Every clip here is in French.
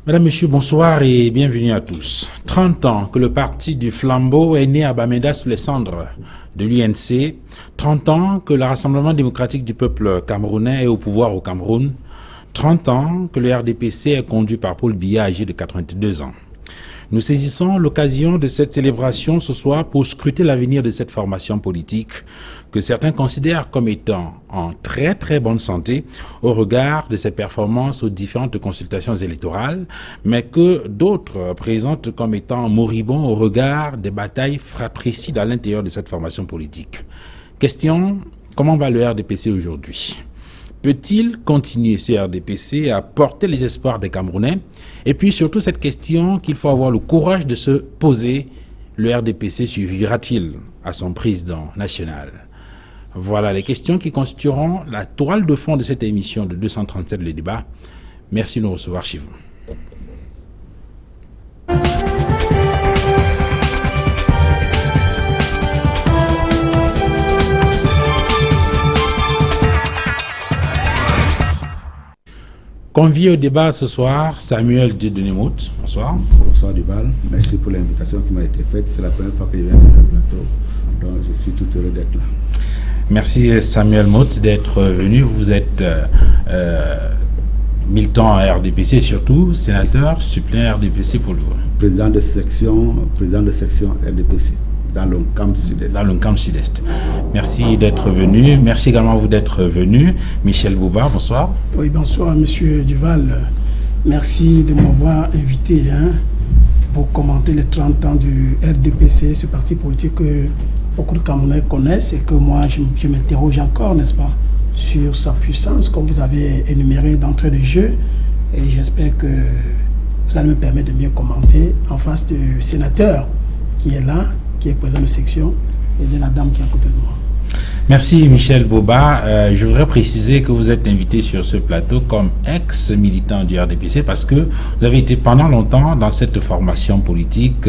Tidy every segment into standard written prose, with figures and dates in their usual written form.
Mesdames, Messieurs, bonsoir et bienvenue à tous. 30 ans que le parti du flambeau est né à Bamenda sous les cendres de l'UNC. 30 ans que le Rassemblement démocratique du peuple camerounais est au pouvoir au Cameroun. 30 ans que le RDPC est conduit par Paul Biya, âgé de 82 ans. Nous saisissons l'occasion de cette célébration ce soir pour scruter l'avenir de cette formation politique que certains considèrent comme étant en très bonne santé au regard de ses performances aux différentes consultations électorales, mais que d'autres présentent comme étant moribonds au regard des batailles fratricides à l'intérieur de cette formation politique. Question, comment va le RDPC aujourd'hui ? Peut-il continuer ce RDPC à porter les espoirs des Camerounais? Et puis surtout cette question qu'il faut avoir le courage de se poser, le RDPC survivra-t-il à son président national? Voilà les questions qui constitueront la toile de fond de cette émission de 237 Le Débat. Merci de nous recevoir chez vous. Convié au débat ce soir, Samuel Dieudonné-Mout. Bonsoir. Bonsoir Duval. Merci pour l'invitation qui m'a été faite. C'est la première fois que je viens sur ce plateau. Donc je suis tout heureux d'être là. Merci Samuel Mout d'être venu. Vous êtes militant à RDPC et surtout sénateur suppléant RDPC pour le vote. Président de section RDPC. Dans le camp sud-est. Dans le camp sud-est. Merci d'être venu. Merci également à vous d'être venu. Michel Bouba, bonsoir. Oui, bonsoir, monsieur Duval. Merci de m'avoir invité pour commenter les 30 ans du RDPC, ce parti politique que beaucoup de Camerounais connaissent et que moi, je m'interroge encore, n'est-ce pas, sur sa puissance, comme vous avez énuméré d'entrée de jeu. Et j'espère que vous allez me permettre de mieux commenter en face du sénateur qui est là, qui est président de section, et de la dame qui est à côté de moi. Merci Michel Boba. Je voudrais préciser que vous êtes invité sur ce plateau comme ex-militant du RDPC parce que vous avez été pendant longtemps dans cette formation politique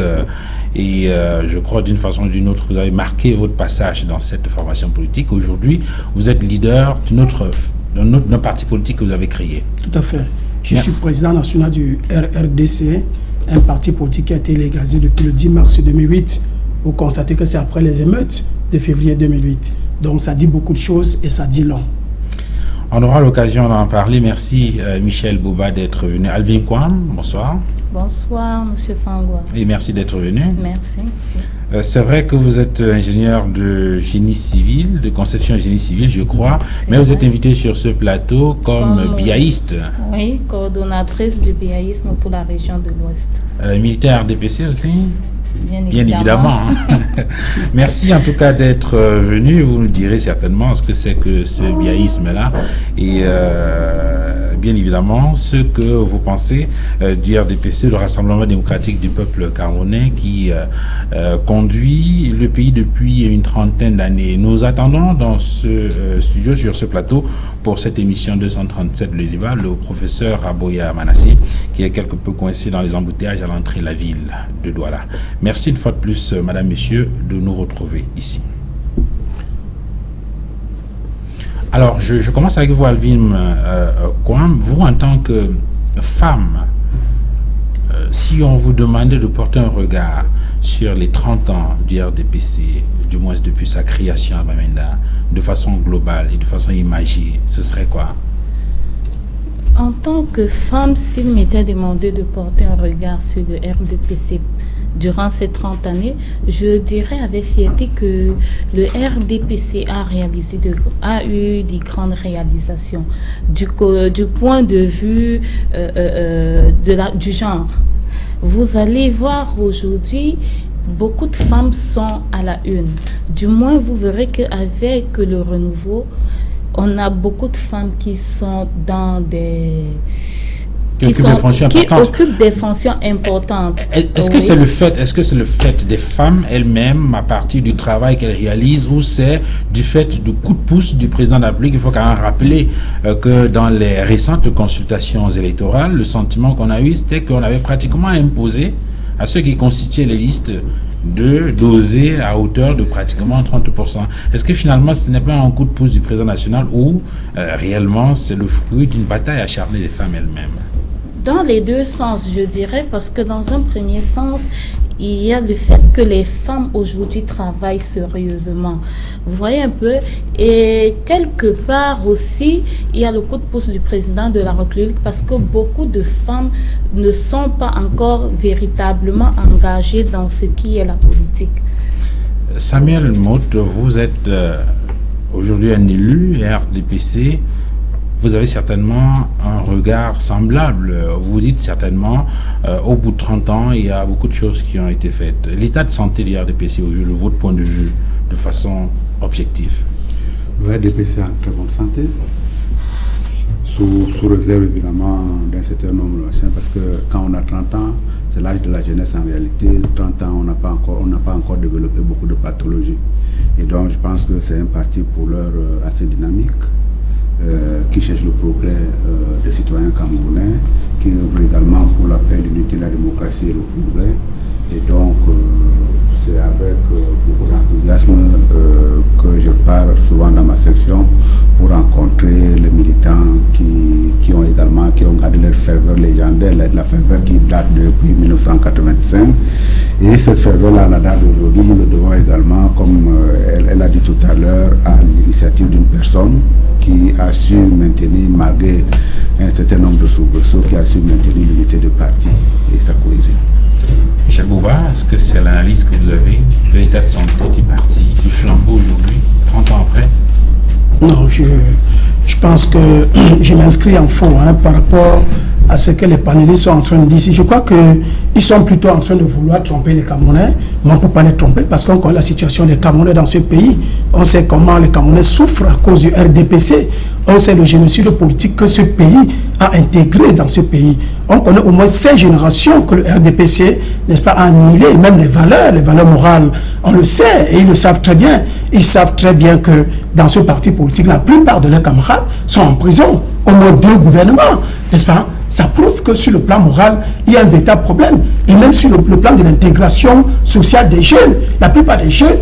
et je crois d'une façon ou d'une autre vous avez marqué votre passage dans cette formation politique. Aujourd'hui, vous êtes leader d'un parti politique que vous avez créé. Tout à fait. Je suis président national du RRDC, un parti politique qui a été légalisé depuis le 10 mars 2008. Vous constatez que c'est après les émeutes de février 2008. Donc ça dit beaucoup de choses et ça dit long. On aura l'occasion d'en parler. Merci Michel Bouba d'être venu. Alvin Kwam, bonsoir. Bonsoir Monsieur Fangwa. Et merci d'être venu. Merci. C'est vrai que vous êtes ingénieur de génie civil, de conception de génie civil, je crois, mais vous êtes invité sur ce plateau comme biaïste. Oui, coordonnatrice du biaïsme pour la région de l'Ouest. Militaire RDPC aussi? Bien évidemment. Merci en tout cas d'être venu. Vous nous direz certainement ce que c'est que ce biaïsme-là et bien évidemment ce que vous pensez du RDPC, le Rassemblement démocratique du peuple camerounais qui conduit le pays depuis une trentaine d'années. Nous attendons dans ce studio, sur ce plateau, pour cette émission 237 Le Débat, le professeur Aboya Manassé, qui est quelque peu coincé dans les embouteillages à l'entrée de la ville de Douala. Merci une fois de plus, madame, messieurs, de nous retrouver ici. Alors, je commence avec vous, Alvin Kwam. Vous, en tant que femme, si on vous demandait de porter un regard sur les 30 ans du RDPC, du moins depuis sa création à Bamenda, de façon globale et de façon imagée, ce serait quoi? En tant que femme, s'il m'était demandé de porter un regard sur le RDPC durant ces 30 années, je dirais avec fierté que le RDPC a eu des grandes réalisations du point de vue du genre. Vous allez voir aujourd'hui, beaucoup de femmes sont à la une. Du moins, vous verrez qu'avec le renouveau, on a beaucoup de femmes qui sont dans des... qui occupent des fonctions importantes. Est-ce que c'est le fait des femmes elles-mêmes à partir du travail qu'elles réalisent, ou c'est du fait du coup de pouce du président de la République? Il faut quand même rappeler que dans les récentes consultations électorales, le sentiment qu'on a eu, c'était qu'on avait pratiquement imposé à ceux qui constituaient les listes de doser à hauteur de pratiquement 30%. Est-ce que finalement ce n'est pas un coup de pouce du président national ou réellement c'est le fruit d'une bataille acharnée des femmes elles-mêmes? Dans les deux sens, je dirais, parce que dans un premier sens, il y a le fait que les femmes aujourd'hui travaillent sérieusement. Vous voyez un peu, et quelque part aussi, il y a le coup de pouce du président de la République parce que beaucoup de femmes ne sont pas encore véritablement engagées dans ce qui est la politique. Samuel Motte, vous êtes aujourd'hui un élu RDPC. Vous avez certainement un regard semblable. Vous dites certainement, au bout de 30 ans, il y a beaucoup de choses qui ont été faites. L'état de santé du RDPC aujourd'hui, de votre point de vue, de façon objective? Le RDPC est en très bonne santé, sous réserve évidemment d'un certain nombre de machins, parce que quand on a 30 ans, c'est l'âge de la jeunesse en réalité. 30 ans, on n'a pas encore développé beaucoup de pathologies. Et donc je pense que c'est un parti pour l'heure assez dynamique. Qui cherche le progrès des citoyens camerounais, qui œuvre également pour la paix, l'unité, la démocratie et le progrès. Et donc, c'est avec beaucoup d'enthousiasme que je pars souvent dans ma section pour rencontrer les militants qui ont gardé leur ferveur légendaire, la ferveur qui date depuis 1985. Et cette ferveur-là, à la date d'aujourd'hui, nous le devons également, comme elle a dit tout à l'heure, à l'initiative d'une personne qui a su maintenir, malgré un certain nombre de soubresauts, qui a su maintenir l'unité de parti et sa cohésion. Michel Bouba, est-ce que c'est l'analyse que vous avez de l'état de santé du parti, du flambeau aujourd'hui, 30 ans après? Non, je pense que je m'inscris en faux par rapport à ce que les panélistes sont en train de dire ici. Je crois qu'ils sont plutôt en train de vouloir tromper les Camerounais, mais on ne peut pas les tromper parce qu'on connaît la situation des Camerounais dans ce pays. On sait comment les Camerounais souffrent à cause du RDPC. On sait le génocide politique que ce pays a intégré dans ce pays. On connaît au moins 5 générations que le RDPC, n'est-ce pas, a annihilé, même les valeurs morales. On le sait et ils le savent très bien. Ils savent très bien que dans ce parti politique, la plupart de leurs camarades sont en prison. Au moins 2 gouvernements, n'est-ce pas? Ça prouve que sur le plan moral, il y a un véritable problème. Et même sur le plan de l'intégration sociale des jeunes, la plupart des jeunes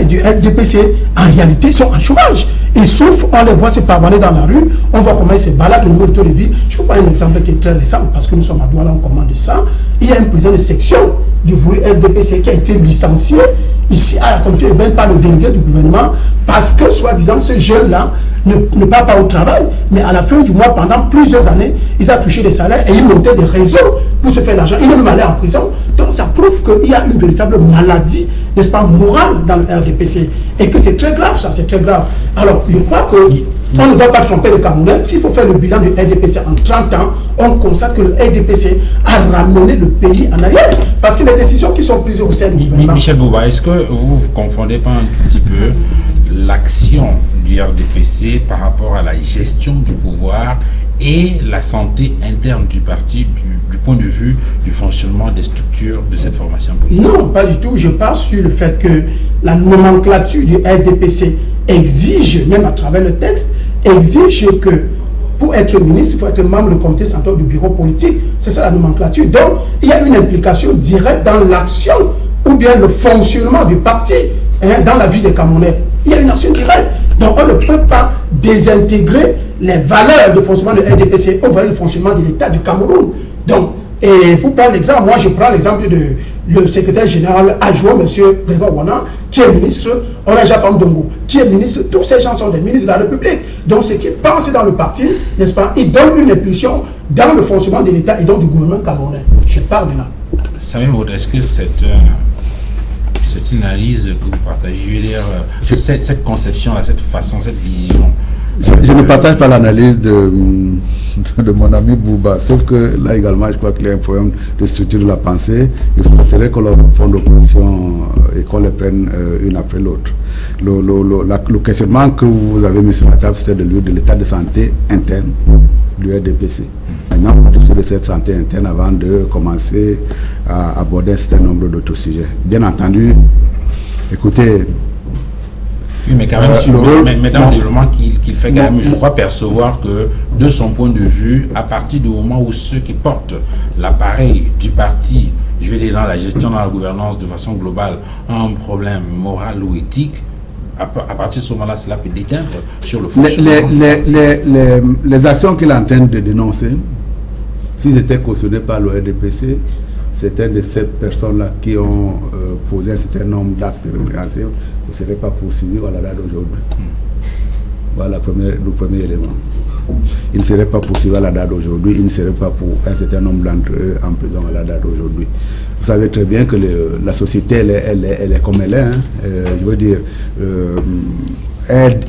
du RDPC, en réalité, sont en chômage. Ils souffrent, on les voit se pavaner dans la rue, on voit comment ils se baladent au niveau de ville. Je peux prendre un exemple qui est très récent, parce que nous sommes à Douala, on commande ça. Il y a un président de section du RDPC qui a été licencié ici à la communauté urbaine par le délégué du gouvernement, parce que, soi-disant, ce jeune-là ne part pas au travail, mais à la fin du mois, pendant plusieurs années, ils ont touché des salaires et ils montaient des réseaux pour se faire l'argent. Il est même allé en prison. Donc ça prouve qu'il y a une véritable maladie, n'est-ce pas, morale dans le RDPC. Et que c'est très grave, ça, c'est très grave. Alors, je crois qu'on ne doit pas tromper les Camerounais. S'il faut faire le bilan du RDPC en 30 ans, on constate que le RDPC a ramené le pays en arrière. Parce que les décisions qui sont prises au sein du gouvernement... Michel Bouba, est-ce que vous ne confondez pas un petit peu l'action du RDPC par rapport à la gestion du pouvoir et la santé interne du parti du point de vue du fonctionnement des structures de cette formation politique? Non, pas du tout. Je parle sur le fait que la nomenclature du RDPC exige, même à travers le texte, exige que pour être ministre, il faut être membre du comité central du bureau politique. C'est ça la nomenclature. Donc, il y a une implication directe dans l'action ou bien le fonctionnement du parti dans la vie des Camerounais. Il y a une action directe. Donc, on ne peut pas désintégrer les valeurs de fonctionnement de RDPC aux valeurs de fonctionnement de l'État du Cameroun. Donc, et pour prendre l'exemple, moi je prends l'exemple de le secrétaire général adjoint, M. Grégoire Wana, qui est ministre, on a Jafam Dongo, qui est ministre, tous ces gens sont des ministres de la République. Donc, ce qui pensent dans le parti, n'est-ce pas, ils donnent une impulsion dans le fonctionnement de l'État et donc du gouvernement camerounais. Je parle de là. Samuel Motte, est-ce que c'est une analyse que vous partagez? Je veux dire, cette conception-là, cette façon, cette vision. Je ne partage pas l'analyse de mon ami Bouba, sauf que là également, je crois qu'il y a un problème de structure de la pensée. Il faudrait qu'on leur fonde l'opposition et qu'on les prenne une après l'autre. Le questionnement que vous avez mis sur la table, c'est de l'état de santé interne du RDPC. Maintenant, on discute de cette santé interne avant de commencer à aborder un certain nombre d'autres sujets. Bien entendu, écoutez... Oui, mais quand même, mais dans le développement qu'il fait, quand même, je crois percevoir que, de son point de vue, à partir du moment où ceux qui portent l'appareil du parti, je vais dire dans la gestion, dans la gouvernance de façon globale, ont un problème moral ou éthique, à partir de ce moment-là, cela peut déteindre sur le fonctionnement. Les actions qu'il est en train de dénoncer, s'ils étaient cautionnés par le RDPC, certaines de ces personnes-là qui ont posé un certain nombre d'actes répréhensibles ne seraient pas poursuivis à la date d'aujourd'hui. Voilà le premier élément. Ils ne seraient pas poursuivis à la date d'aujourd'hui, ils ne seraient pas pour un certain nombre d'entre eux en prison à la date d'aujourd'hui. Vous savez très bien que la société, elle est comme elle est. Hein. Je veux dire,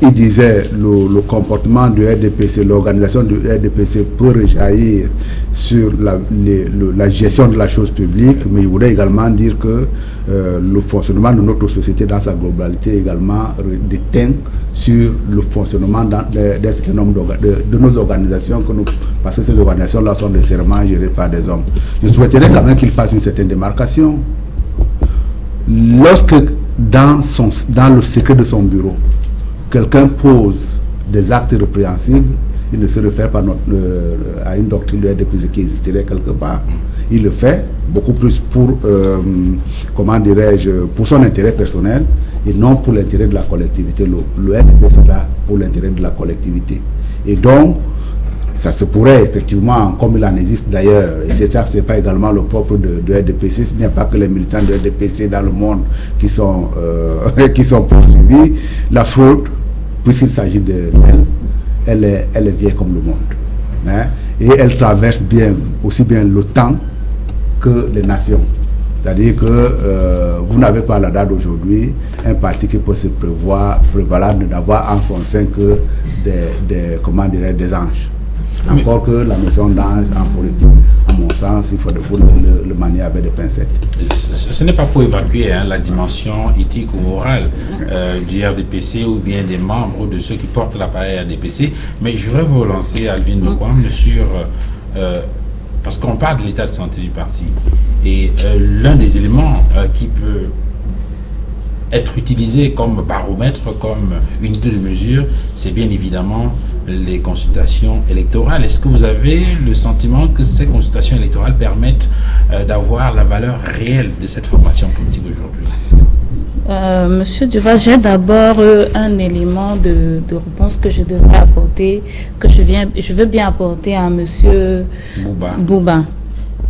il disait le comportement du RDPC, l'organisation du RDPC peut rejaillir sur la gestion de la chose publique, mais il voudrait également dire que le fonctionnement de notre société dans sa globalité également déteint sur le fonctionnement d'un certain nombre de nos organisations, parce que ces organisations-là sont nécessairement gérées par des hommes. Je souhaiterais quand même qu'il fasse une certaine démarcation. Lorsque dans le secret de son bureau, quelqu'un pose des actes répréhensibles, il ne se réfère pas à une doctrine de RDPC qui existerait quelque part. Il le fait beaucoup plus pour, comment dirais-je, pour son intérêt personnel et non pour l'intérêt de la collectivité. Le RDPC est là pour l'intérêt de la collectivité. Et donc, ça se pourrait effectivement, comme il en existe d'ailleurs, et c'est ça, c'est pas également le propre de RDPC, il n'y a pas que les militants de RDPC dans le monde qui sont poursuivis. La fraude, puisqu'il s'agit d'elle, elle est vieille comme le monde. Hein, et elle traverse aussi bien le temps que les nations. C'est-à-dire que vous n'avez pas à la date d'aujourd'hui un parti qui peut se prévaloir de n'avoir en son sein que des anges. Encore que la notion d'ange en politique, à mon sens, il faut le manier avec des pincettes. Ce n'est pas pour évacuer la dimension éthique ou morale du RDPC ou bien des membres de ceux qui portent l'appareil RDPC, mais je voudrais vous relancer, Alvin Mekwam, sur... parce qu'on parle de l'état de santé du parti, et l'un des éléments qui peut être utilisé comme baromètre, comme unité de mesure, c'est bien évidemment les consultations électorales. Est-ce que vous avez le sentiment que ces consultations électorales permettent d'avoir la valeur réelle de cette formation politique aujourd'hui? Monsieur Duval, j'ai d'abord un élément de réponse que je devrais apporter, que je veux bien apporter à Monsieur Bouba.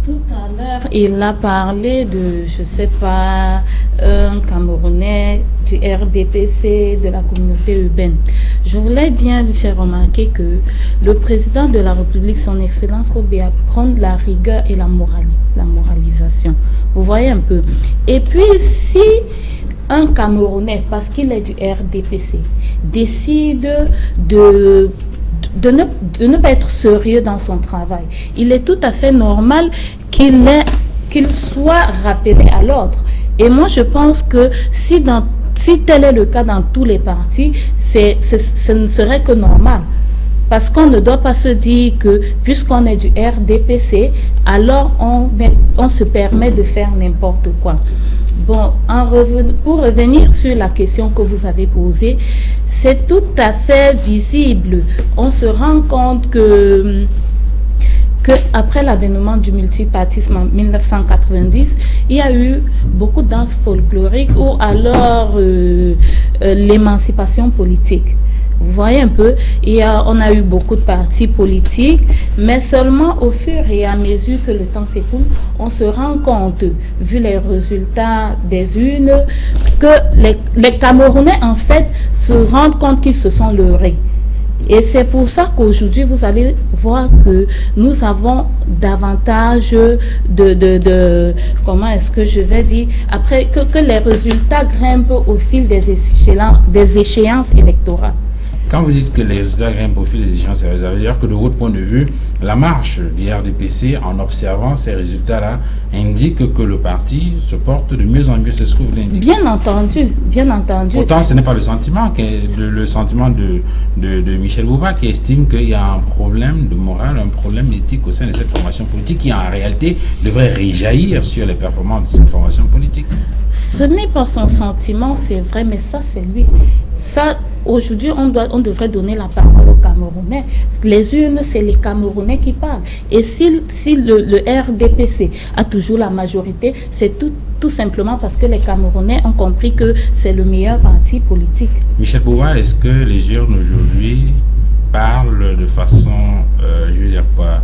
Tout à l'heure, il a parlé de, je ne sais pas, un Camerounais du RDPC, de la communauté urbaine. Je voulais bien lui faire remarquer que le président de la République, son Excellence, faut bien prendre la rigueur et la moralisation. Vous voyez un peu. Et puis, si un Camerounais, parce qu'il est du RDPC, décide de ne pas être sérieux dans son travail, il est tout à fait normal qu'il soit rappelé à l'ordre. Et moi, je pense que si tel est le cas dans tous les partis, ce ne serait que normal. Parce qu'on ne doit pas se dire que, puisqu'on est du RDPC, alors on se permet de faire n'importe quoi. Bon, pour revenir sur la question que vous avez posée, c'est tout à fait visible. On se rend compte que après l'avènement du multipartisme en 1990, il y a eu beaucoup de danses folkloriques ou alors l'émancipation politique. Vous voyez un peu, on a eu beaucoup de partis politiques, mais seulement au fur et à mesure que le temps s'écoule, on se rend compte, vu les résultats des urnes, que les Camerounais, en fait, se rendent compte qu'ils se sont leurrés. Et c'est pour ça qu'aujourd'hui, vous allez voir que nous avons davantage comment est-ce que je vais dire, après que les résultats grimpent au fil des échéances électorales. Quand vous dites que les résultats grimpent au fil des échéances, ça veut dire que de votre point de vue, la marche du RDPC, en observant ces résultats-là, indique que le parti se porte de mieux en mieux. C'est ce que vous voulez indiquer? Bien entendu, bien entendu. Pourtant, ce n'est pas le sentiment de Michel Bouba qui estime qu'il y a un problème de morale, un problème d'éthique au sein de cette formation politique qui, en réalité, devrait réjaillir sur les performances de cette formation politique. Ce n'est pas son sentiment, c'est vrai, mais ça, c'est lui. Ça, aujourd'hui, on devrait donner la parole aux Camerounais. Les urnes, c'est les Camerounais qui parlent. Et si le RDPC a toujours la majorité, c'est tout simplement parce que les Camerounais ont compris que c'est le meilleur parti politique. Michel Bouba, est-ce que les urnes aujourd'hui parlent de façon, je veux dire quoi,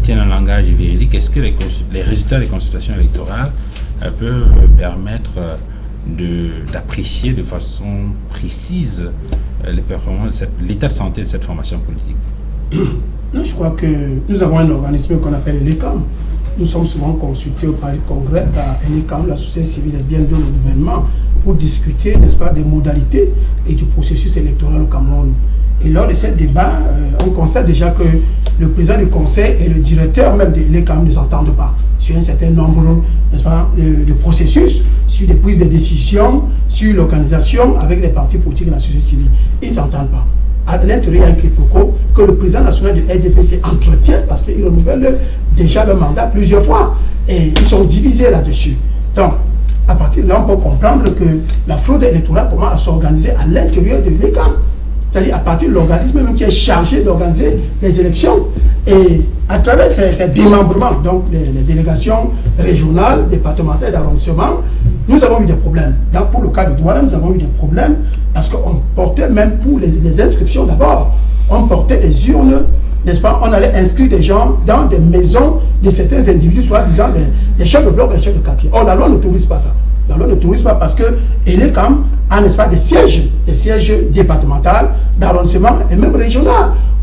tiennent un langage véridique, est-ce que les résultats des consultations électorales peuvent permettre d'apprécier de façon précise les performances, l'état de santé de cette formation politique? Non, je crois que nous avons un organisme qu'on appelle l'ECAM. Nous sommes souvent consultés au Palais de Congrès par l'ECAM, la société civile et bien de le gouvernement, pour discuter, n'est-ce pas, des modalités et du processus électoral au Cameroun. Et lors de ces débats, on constate déjà que le président du conseil et le directeur même de l'ECAM ne s'entendent pas sur un certain nombre, n'est-ce pas, de processus, sur des prises de décision, sur l'organisation avec les partis politiques et la société civile. Ils ne s'entendent pas. À l'intérieur, il y a un quiproquo que le président national du RDPC entretient parce qu'ils renouvellent déjà le mandat plusieurs fois. Et ils sont divisés là-dessus. Donc, à partir de là, on peut comprendre que la fraude électorale commence à s'organiser à l'intérieur de l'ECAM. C'est-à-dire à partir de l'organisme même qui est chargé d'organiser les élections. Et à travers ces démembrements, donc les délégations régionales, départementales d'arrondissement, nous avons eu des problèmes. Donc pour le cas de Douala, nous avons eu des problèmes parce qu'on portait même pour les inscriptions d'abord, on portait des urnes, n'est-ce pas? On allait inscrire des gens dans des maisons de certains individus, soi-disant les chefs de bloc, les chefs de quartier. Or, la loi n'autorise pas ça. La loi n'autorise pas parce que l'ECAM a, n'est-ce pas, des sièges départementaux, d'arrondissement et même régionaux,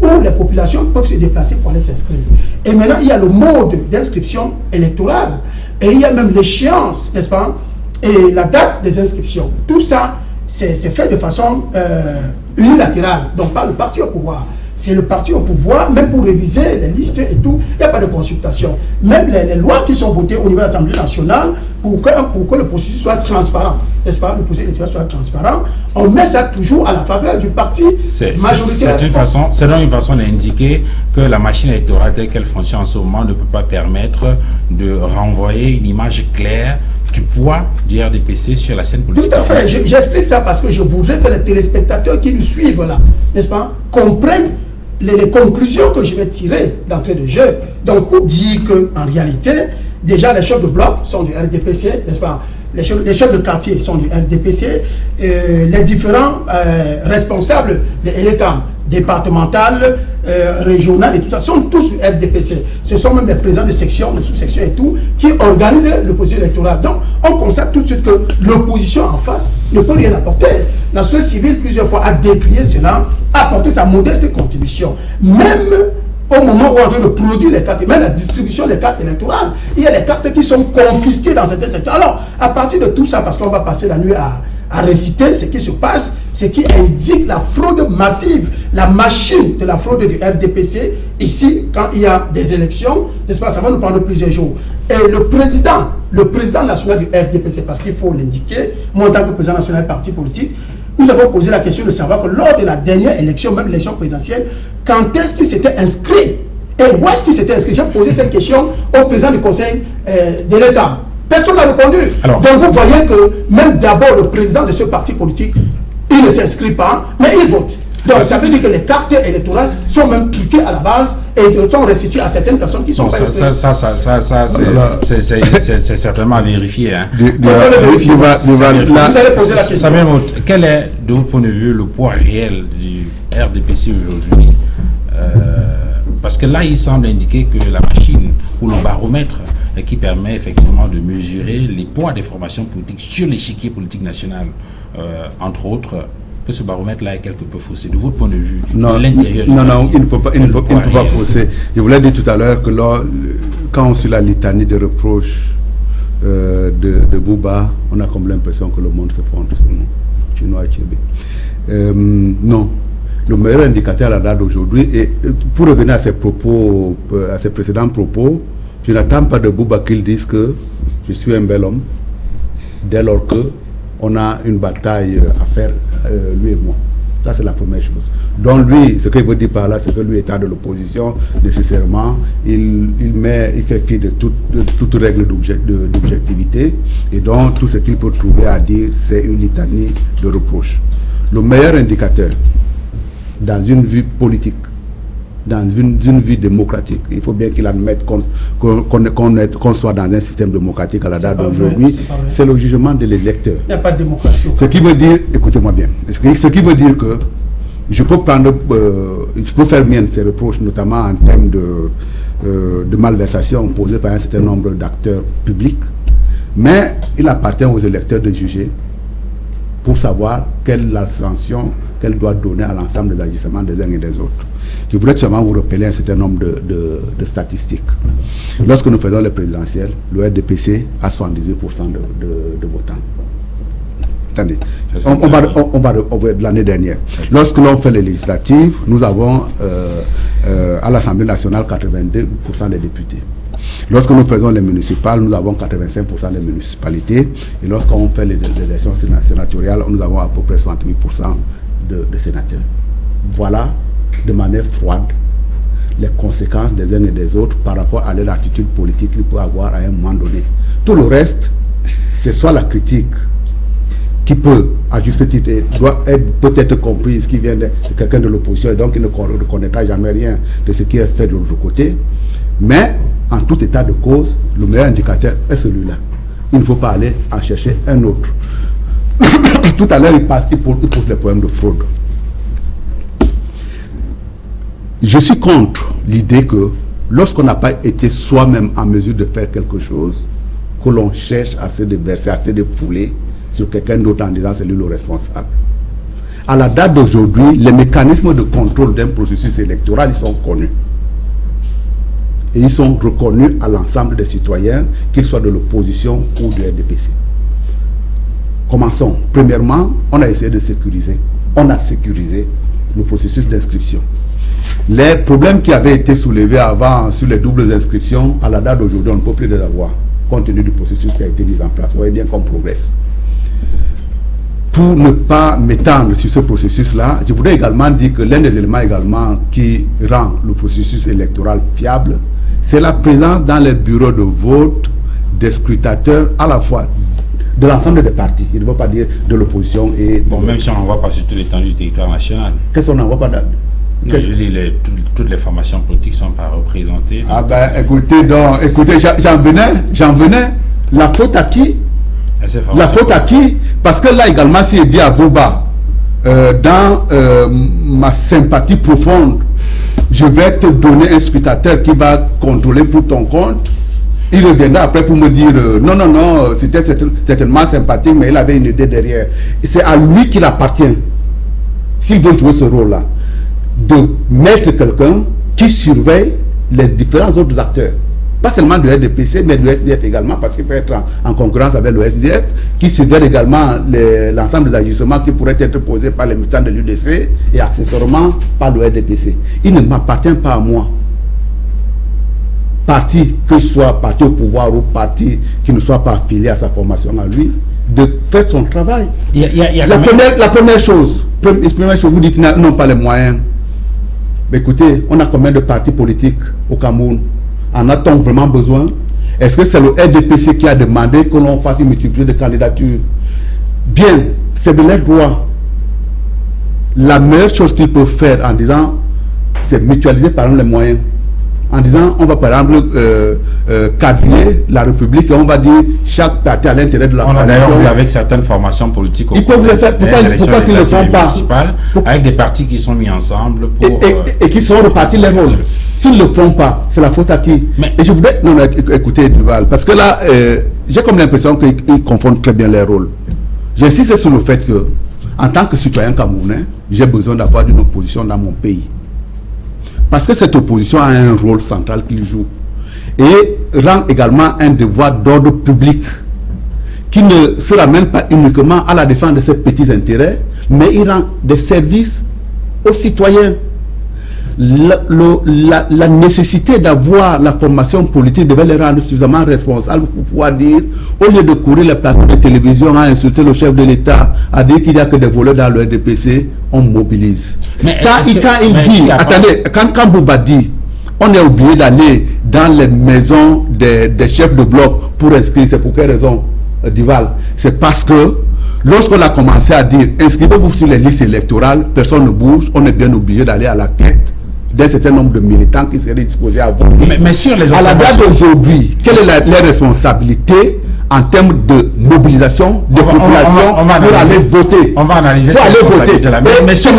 où les populations peuvent se déplacer pour aller s'inscrire. Et maintenant, il y a le mode d'inscription électorale, et il y a même l'échéance, n'est-ce pas, et la date des inscriptions. Tout ça, c'est fait de façon unilatérale, donc par le parti au pouvoir. C'est le parti au pouvoir, même pour réviser les listes et tout, il n'y a pas de consultation. Même les lois qui sont votées au niveau de l'Assemblée nationale, pour que le processus soit transparent, n'est-ce pas, le processus électoral soit transparent, on met ça toujours à la faveur du parti majoritaire. C'est donc une façon d'indiquer que la machine électorale telle qu'elle fonctionne en ce moment ne peut pas permettre de renvoyer une image claire du poids du RDPC sur la scène politique. Tout à fait. J'explique ça parce que je voudrais que les téléspectateurs qui nous suivent là, n'est-ce pas, comprennent les conclusions que je vais tirer d'entrée de jeu. Donc pour dire qu'en réalité, déjà les chefs de bloc sont du RDPC, n'est-ce pas? Les chefs de quartier sont du RDPC, les différents responsables de l'ECAM, départemental, régional et tout ça, sont tous du RDPC. Ce sont même les présidents de section, de sous-section et tout, qui organisent le processus électoral. Donc, on constate tout de suite que l'opposition en face ne peut rien apporter. La société civile, plusieurs fois, a décrié cela, a apporté sa modeste contribution. Même au moment où on est en train de produire les cartes, même la distribution des cartes électorales, il y a des cartes qui sont confisquées dans certains secteurs. Alors, à partir de tout ça, parce qu'on va passer la nuit à réciter ce qui se passe, ce qui indique la fraude massive, la machine de la fraude du RDPC, ici, quand il y a des élections, n'est-ce pas, ça va nous prendre plusieurs jours. Et le président national du RDPC, parce qu'il faut l'indiquer, moi en tant que président national du parti politique, nous avons posé la question de savoir que lors de la dernière élection, même l'élection présidentielle, quand est-ce qu'il s'était inscrit et où est-ce qu'il s'était inscrit? J'ai posé cette question au président du conseil de l'État. Personne n'a répondu. Alors, donc vous voyez que même d'abord le président de ce parti politique, il ne s'inscrit pas, mais il vote. Donc ça veut dire que les cartes électorales sont même truquées à la base et sont restituées à certaines personnes qui sont pas inscrites. C'est certainement à vérifier. Hein. Vous allez poser la question. Quel est, de votre point de vue, le poids réel du RDPC aujourd'hui? Parce que là, il semble indiquer que la machine ou le baromètre qui permet effectivement de mesurer les poids des formations politiques sur l'échiquier politique national, entre autres, que ce baromètre-là est quelque peu faussé. De votre point de vue, non, il ne peut pas fausser. Je vous l'ai dit tout à l'heure que quand on suit la litanie de reproches de Bouba, on a comme l'impression que le monde se fonde sur nous, Chinois et Tchébé. Non. Le meilleur indicateur à la date d'aujourd'hui, et pour revenir à ses propos, à ses précédents propos, je n'attends pas de Bouba qu'il dise que je suis un bel homme, dès lors que on a une bataille à faire, lui et moi. Ça, c'est la première chose. Donc lui, ce qu'il veut dire par là, c'est que lui, étant de l'opposition, nécessairement, il fait fi de toute règle d'objectivité. Et donc, tout ce qu'il peut trouver à dire, c'est une litanie de reproches. Le meilleur indicateur dans une vue politique, dans une vie démocratique, il faut bien qu'il admette qu'on soit dans un système démocratique à la date d'aujourd'hui, c'est le jugement de l'électeur. Il n'y a pas de démocratie. Ce qui veut dire, écoutez-moi bien, ce qui veut dire que je peux faire mienne ces reproches, notamment en termes de malversation posée par un certain nombre d'acteurs publics, mais il appartient aux électeurs de juger pour savoir quelle la sanction qu'elle doit donner à l'ensemble des agissements des uns et des autres. Je voudrais seulement vous rappeler un certain nombre de statistiques. Lorsque nous faisons les présidentielles, le RDPC a 78% de votants. Attendez, on va de l'année dernière. Lorsque l'on fait les législatives, nous avons à l'Assemblée nationale 82% des députés. Lorsque nous faisons les municipales, nous avons 85% des municipalités. Et lorsqu'on fait les élections sénatoriales, nous avons à peu près 68% de sénateurs. Voilà, de manière froide, les conséquences des uns et des autres par rapport à leur attitude politique qu'ils peuvent avoir à un moment donné. Tout le reste, c'est soit la critique qui peut, à juste titre, peut être comprise, qui vient de quelqu'un de l'opposition, et donc il ne reconnaîtra jamais rien de ce qui est fait de l'autre côté. Mais, en tout état de cause, le meilleur indicateur est celui-là. Il ne faut pas aller en chercher un autre. Tout à l'heure, il pose les problèmes de fraude. Je suis contre l'idée que, lorsqu'on n'a pas été soi-même en mesure de faire quelque chose, que l'on cherche à se déverser, à se défouler sur quelqu'un d'autre en disant c'est lui le responsable. À la date d'aujourd'hui, les mécanismes de contrôle d'un processus électoral, ils sont connus. Et ils sont reconnus à l'ensemble des citoyens, qu'ils soient de l'opposition ou du RDPC. Commençons. Premièrement, on a essayé de sécuriser. On a sécurisé le processus d'inscription. Les problèmes qui avaient été soulevés avant sur les doubles inscriptions, à la date d'aujourd'hui, on ne peut plus les avoir, compte tenu du processus qui a été mis en place. Vous voyez bien qu'on progresse. Pour ne pas m'étendre sur ce processus-là, je voudrais également dire que l'un des éléments également qui rend le processus électoral fiable, c'est la présence dans les bureaux de vote des scrutateurs à la fois de l'ensemble des partis. Il ne veut pas dire de l'opposition et... Bon, même si on n'envoie pas sur toute l'étendue du territoire national. Qu'est-ce qu'on n'envoie pas dans... Non, je dis toutes les formations politiques sont pas représentées. Ah ben écoutez, j'en venais. La faute à qui? La faute à qui? Parce que là également, si je dis à Bouba, dans ma sympathie profonde, je vais te donner un scrutateur qui va contrôler pour ton compte, il reviendra après pour me dire non, c'était certainement sympathique, mais il avait une idée derrière. C'est à lui qu'il appartient, s'il veut jouer ce rôle-là, de mettre quelqu'un qui surveille les différents autres acteurs. Pas seulement du RDPC, mais du SDF également, parce qu'il peut être en concurrence avec le SDF, qui surveille également l'ensemble des agissements qui pourraient être posés par les militants de l'UDC et accessoirement par le RDPC. Il ne m'appartient pas à moi, parti, que ce soit parti au pouvoir ou parti qui ne soit pas affilié à sa formation à lui, de faire son travail. La première chose, vous dites qu'ils n'ont pas les moyens. Mais écoutez, on a combien de partis politiques au Cameroun? En a-t-on vraiment besoin? Est-ce que c'est le RDPC qui a demandé que l'on fasse une multitude de candidatures? Bien, c'est de leur droit. La meilleure chose qu'ils peuvent faire en disant, c'est mutualiser par exemple les moyens. En disant, on va par exemple cadrer la République et on va dire chaque parti à l'intérêt de la coalition. On a d'ailleurs vu avec certaines formations politiques. Ils peuvent le faire. Pourquoi s'ils ne le font pas? Avec des partis qui sont mis ensemble pour... Et qui sont repartis les rôles. S'ils ne le font pas, c'est la faute à qui? Et je voudrais... Non, écoutez, Duval, parce que là, j'ai comme l'impression qu'ils confondent très bien les rôles. J'insiste sur le fait que, en tant que citoyen camerounais, j'ai besoin d'avoir une opposition dans mon pays. Parce que cette opposition a un rôle central qu'il joue et rend également un devoir d'ordre public qui ne se ramène pas uniquement à la défense de ses petits intérêts, mais il rend des services aux citoyens. La nécessité d'avoir la formation politique devait les rendre suffisamment responsables pour pouvoir dire, au lieu de courir les plateaux de télévision à insulter le chef de l'État, à dire qu'il n'y a que des voleurs dans le RDPC, on mobilise. Quand Bouba dit, on est obligé d'aller dans les maisons des chefs de bloc pour inscrire, c'est pour quelle raison, Duval? C'est parce que lorsqu'on a commencé à dire, inscrivez-vous sur les listes électorales, personne ne bouge, on est bien obligé d'aller à la quête d'un certain nombre de militants qui seraient disposés à voter. Mais sur les à la date d'aujourd'hui, quelle est la responsabilité en termes de mobilisation de population pour aller voter. On va analyser pour aller voter. Mais c'est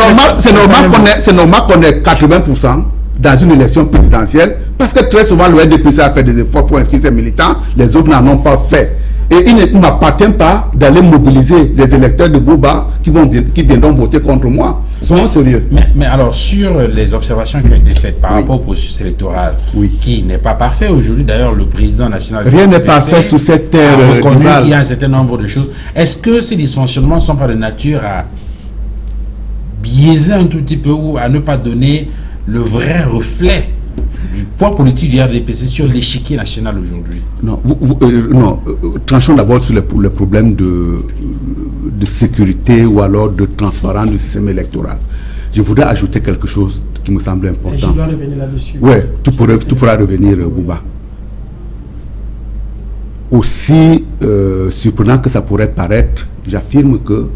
normal qu'on ait 80% dans une élection présidentielle, parce que très souvent le RDPC a fait des efforts pour inscrire ses militants, les autres n'en ont pas fait. Et il ne m'appartient pas d'aller mobiliser les électeurs de Bouba qui viendront voter contre moi. Soyons sérieux. Mais alors, sur les observations qui ont été faites par rapport au processus électoral, qui n'est pas parfait aujourd'hui, d'ailleurs, le président national... Rien n'est parfait sous cette terre. A reconnu qu'il y a un certain nombre de choses. Est-ce que ces dysfonctionnements ne sont pas de nature à biaiser un tout petit peu ou à ne pas donner le vrai reflet du poids politique du RDPC sur l'échiquier national aujourd'hui? Non, tranchons d'abord sur le problème de sécurité ou alors de transparence du système électoral. Je voudrais ajouter quelque chose qui me semble important. Et je dois revenir là-dessus. Oui, tout pourra revenir, Bouba. Aussi surprenant que ça pourrait paraître, j'affirme que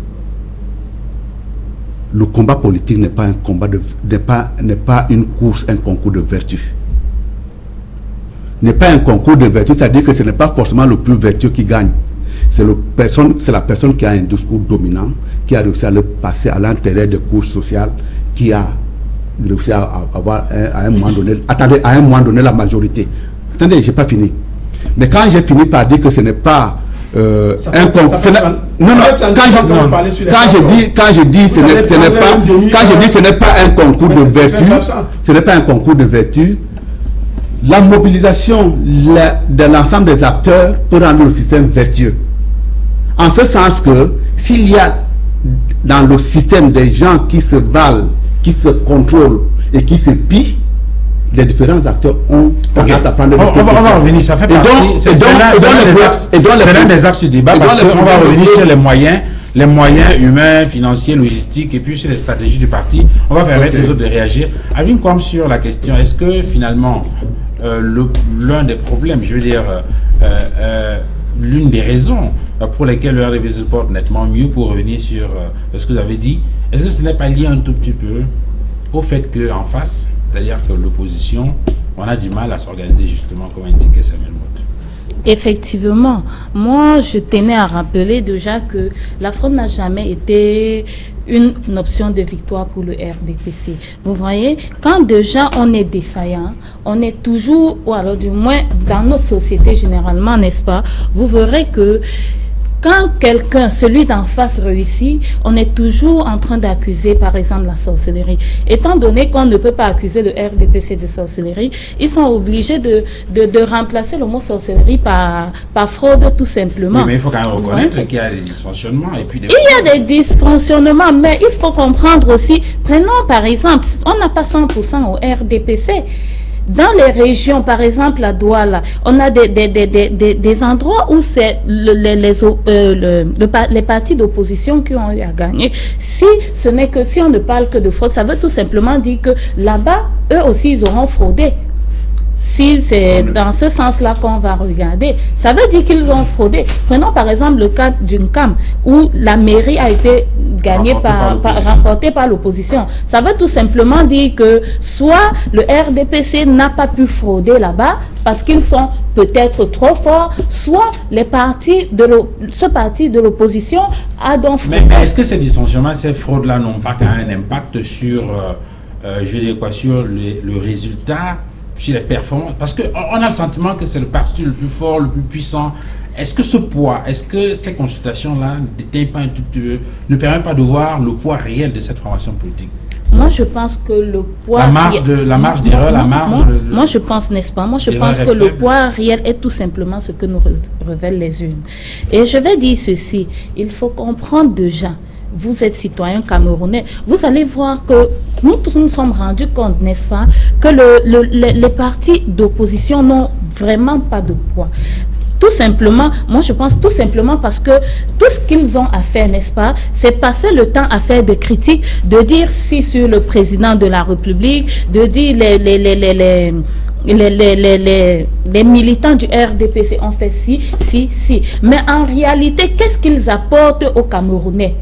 le combat politique n'est pas un combat n'est pas une course, un concours de vertu. N'est pas un concours de vertu, c'est-à-dire que ce n'est pas forcément le plus vertueux qui gagne. C'est la personne qui a un discours dominant, qui a réussi à le passer à l'intérêt des couches sociales, qui a réussi à avoir à un moment donné, à un moment donné la majorité. Attendez, j'ai pas fini. Mais quand j'ai fini par dire que ce n'est pas un concours, quand je dis ce n'est pas un concours de vertu, ce n'est pas un concours de vertu. La mobilisation de l'ensemble des acteurs peut rendre le système vertueux. En ce sens que s'il y a dans le système des gens qui se valent, qui se contrôlent et qui se pillent, les différents acteurs ont tendance à prendre des positions. On va revenir, ça fait partie. C'est l'un des axes du débat parce qu'on va revenir sur les moyens humains, financiers, logistiques et puis sur les stratégies du parti. On va permettre aux autres de réagir. Avim comme sur la question, est-ce que finalement l'un des problèmes, je veux dire, l'une des raisons pour lesquelles le RDPC se porte nettement mieux, pour revenir sur ce que vous avez dit, est-ce que ce n'est pas lié un tout petit peu au fait qu'en face, c'est-à-dire que l'opposition, on a du mal à s'organiser justement, comme indiquait Samuel Motte? Effectivement, moi je tenais à rappeler déjà que la fraude n'a jamais été une option de victoire pour le RDPC. Vous voyez, quand déjà on est défaillant, on est toujours, ou alors du moins dans notre société généralement, n'est-ce pas, vous verrez que quand quelqu'un, celui d'en face réussit, on est toujours en train d'accuser, par exemple, la sorcellerie. Étant donné qu'on ne peut pas accuser le RDPC de sorcellerie, ils sont obligés de remplacer le mot sorcellerie par fraude, tout simplement. Oui, mais il faut quand même reconnaître qu'il y a des dysfonctionnements. Et puis il y a des dysfonctionnements, mais il faut comprendre aussi, prenons par exemple, on n'a pas 100% au RDPC. Dans les régions, par exemple à Douala, on a des endroits où c'est les partis d'opposition qui ont eu à gagner. Si on ne parle que de fraude, ça veut tout simplement dire que là-bas, eux aussi, ils auront fraudé. Si c'est dans ce sens-là qu'on va regarder, ça veut dire qu'ils ont fraudé. Prenons par exemple le cas d'une CAM où la mairie a été gagnée remportée par l'opposition. Ça veut tout simplement dire que soit le RDPC n'a pas pu frauder là-bas parce qu'ils sont peut-être trop forts, soit les partis ce parti de l'opposition a donc fraudé. Mais est-ce que ces dysfonctionnements, ces fraudes-là n'ont pas quand même un impact sur, je veux dire quoi, sur le résultat, sur les performances? Parce qu'on a le sentiment que c'est le parti le plus fort, le plus puissant. Est-ce que ce poids, est-ce que ces consultations-là ne permettent pas de voir le poids réel de cette formation politique? Moi, je pense que le poids... La marge d'erreur, la marge... Moi, je pense, n'est-ce pas? Moi, je pense que le poids réel est tout simplement ce que nous révèlent les urnes. Et je vais dire ceci, il faut comprendre déjà, vous êtes citoyen camerounais, vous allez voir que nous tous nous sommes rendus compte, n'est-ce pas, que les partis d'opposition n'ont vraiment pas de poids. Tout simplement, moi je pense tout simplement parce que tout ce qu'ils ont à faire, n'est-ce pas, c'est passer le temps à faire des critiques, de dire si sur le président de la République, de dire les militants du RDPC ont fait si. Mais en réalité, qu'est-ce qu'ils apportent aux Camerounais?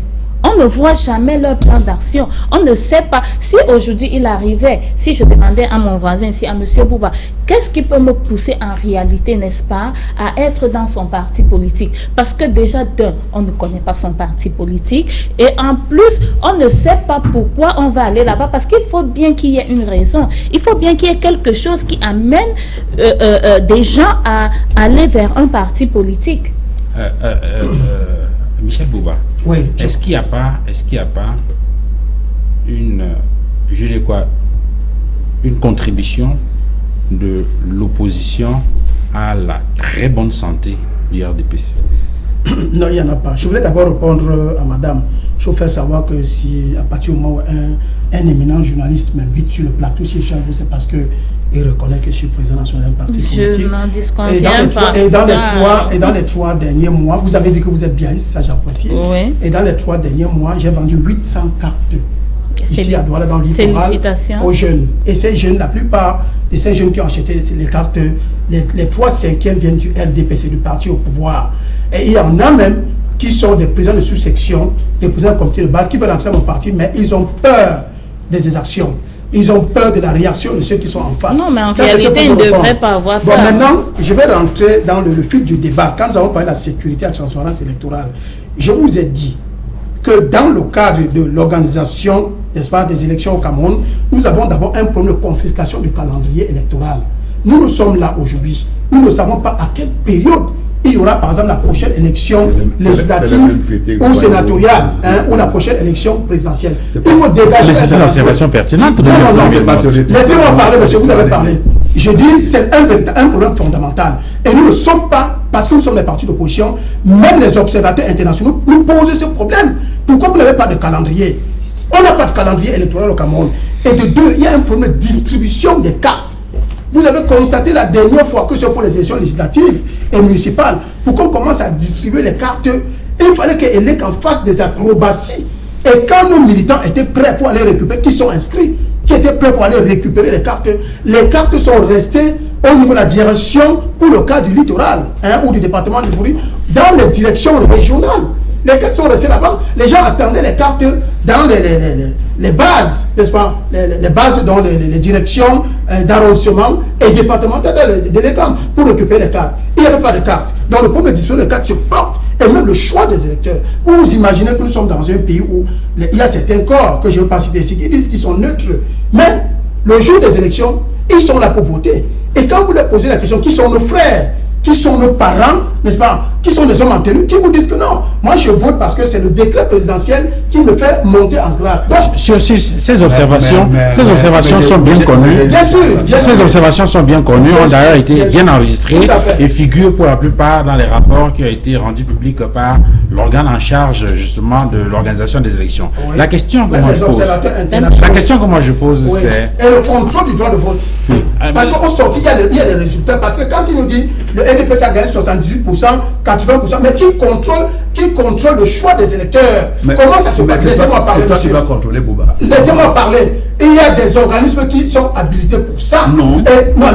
On on ne voit jamais leur plan d'action. On ne sait pas. Si aujourd'hui il arrivait, si je demandais à mon voisin ici, à M. Bouba, qu'est-ce qui peut me pousser en réalité, n'est-ce pas, à être dans son parti politique? Parce que déjà, on ne connaît pas son parti politique, et en plus, on ne sait pas pourquoi on va aller là-bas, parce qu'il faut bien qu'il y ait une raison. Il faut bien qu'il y ait quelque chose qui amène des gens à aller vers un parti politique. Michel Bouba, oui, est-ce qu'il n'y a pas une, je dirais quoi, une contribution de l'opposition à la très bonne santé du RDPC? Non, il n'y en a pas. Je voulais d'abord répondre à madame. Je veux faire savoir que si, à partir du moment où un éminent journaliste m'invite sur le plateau, si je suis à vous, c'est parce qu'il reconnaît que je suis président national d'un parti politique. Je n'en disconviens pas. Et dans les 3 derniers mois, vous avez dit que vous êtes bien, ça j'apprécie. Oui. Et dans les 3 derniers mois, j'ai vendu 800 cartes ici à Douala, dans le littoral, aux jeunes. Et ces jeunes, la plupart de ces jeunes qui ont acheté les cartes, les 3/5 viennent du RDPC, du parti au pouvoir. Et il y en a même qui sont des présidents de sous-section, des présidents de comité de base, qui veulent entrer dans mon parti, mais ils ont peur des exactions. Ils ont peur de la réaction de ceux qui sont en face. Non, mais en réalité, ils ne devraient pas avoir peur. Bon, maintenant, je vais rentrer dans le fil du débat. Quand nous avons parlé de la sécurité et la transparence électorale, je vous ai dit que dans le cadre de l'organisation, n'est-ce pas, des élections au Cameroun, nous avons d'abord un problème de confiscation du calendrier électoral. Nous sommes là aujourd'hui. Nous ne savons pas à quelle période il y aura par exemple la prochaine élection législative ou sénatoriale, ou la prochaine élection présidentielle. Il faut dégager. Mais c'est une observation pertinente. Non, laissez-moi parler, monsieur, vous avez parlé. Je dis, c'est un problème fondamental. Et nous ne sommes pas, parce que nous sommes des partis d'opposition, même les observateurs internationaux nous posent ce problème. Pourquoi vous n'avez pas de calendrier? On n'a pas de calendrier électoral au Cameroun. Et de deux, il y a un problème de distribution des cartes. Vous avez constaté la dernière fois que c'est pour les élections législatives et municipales, pour qu'on commence à distribuer les cartes, il fallait que l'ELEC en fasse des acrobaties. Et quand nos militants étaient prêts pour aller récupérer, qui sont inscrits, qui étaient prêts pour aller récupérer les cartes sont restées au niveau de la direction pour le cas du littoral, ou du département du Fouri, dans les directions régionales. Les cartes sont restées là-bas. Les gens attendaient les cartes dans les bases, n'est-ce pas? Les bases dans les directions d'arrondissement et départementales de l'ECAM pour récupérer les cartes. Il n'y avait pas de cartes. Donc le problème de distribuer les cartes se porte. Et même le choix des électeurs. Vous imaginez que nous sommes dans un pays où il y a certains corps, que je ne veux pas citer ici, qui disent qu'ils sont neutres. Mais le jour des élections, ils sont là pour voter. Et quand vous leur posez la question, qui sont nos frères, qui sont nos parents, n'est-ce pas, qui sont des hommes en tenue, qui vous disent que non, moi je vote parce que c'est le décret présidentiel qui me fait monter en grade. Sur ces observations, sont bien connues. Bien sûr. Ces observations sont bien connues, ont d'ailleurs été bien enregistrées et figurent pour la plupart dans les rapports qui ont été rendus publics par l'organe en charge justement de l'organisation des élections. Oui. La question que moi je pose, oui, c'est... Et le contrôle du droit de vote. Oui. Parce qu'au sorti, il y a des résultats. Parce que quand il nous dit le RDPC a gagné 78%, 80%, mais qui contrôle le choix des électeurs? Mais comment ça se passe? Laissez-moi parler. C'est toi qui vas contrôler, Bouba. Laissez-moi parler. Il y a des organismes qui sont habilités pour ça. Non.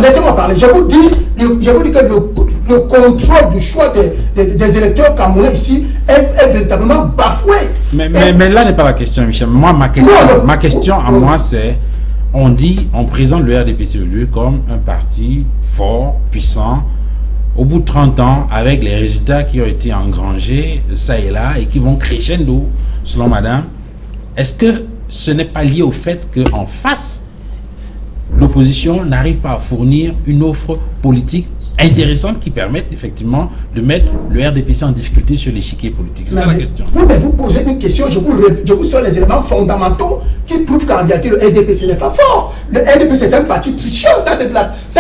Laissez-moi parler. Je vous dis que le contrôle du choix des électeurs camerounais ici est véritablement bafoué. Mais là n'est pas la question, Michel. Moi, ma question à moi, c'est... On présente le RDPC aujourd'hui comme un parti fort, puissant, au bout de 30 ans, avec les résultats qui ont été engrangés, ça et là, et qui vont crescendo, selon madame. Est-ce que ce n'est pas lié au fait qu'en face, l'opposition n'arrive pas à fournir une offre politique intéressante qui permette effectivement de mettre le RDPC en difficulté sur l'échiquier politique? C'est ça la question. Oui, mais vous posez une question, je vous sors les éléments fondamentaux qui prouvent qu'en réalité le RDPC n'est pas fort. Le RDPC c'est un parti tricheur, ça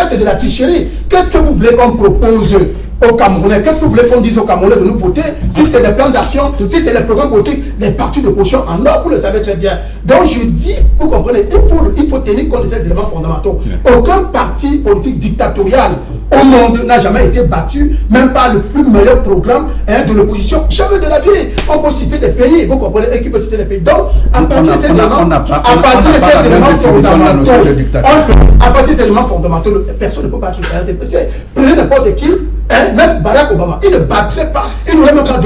c'est de la tricherie. Qu'est-ce que vous voulez qu'on propose aux Camerounais? Qu'est-ce que vous voulez qu'on dise aux Camerounais de nous voter? Si c'est des plans d'action, si c'est des programmes politiques, les partis d'opposition en or, vous le savez très bien. Donc je dis, vous comprenez, il faut tenir compte de ces éléments fondamentaux. Aucun parti politique dictatorial au monde n'a jamais été battu, même par le plus meilleur programme de l'opposition. Jamais de la vie. On peut citer des pays, vous comprenez, et qui peut citer des pays. Donc, à partir de ces éléments fondamentaux, personne ne peut battre le RDPC. Prenez n'importe qui, Hein, même Barack Obama, il ne battrait pas, il n'aurait même pas 2%.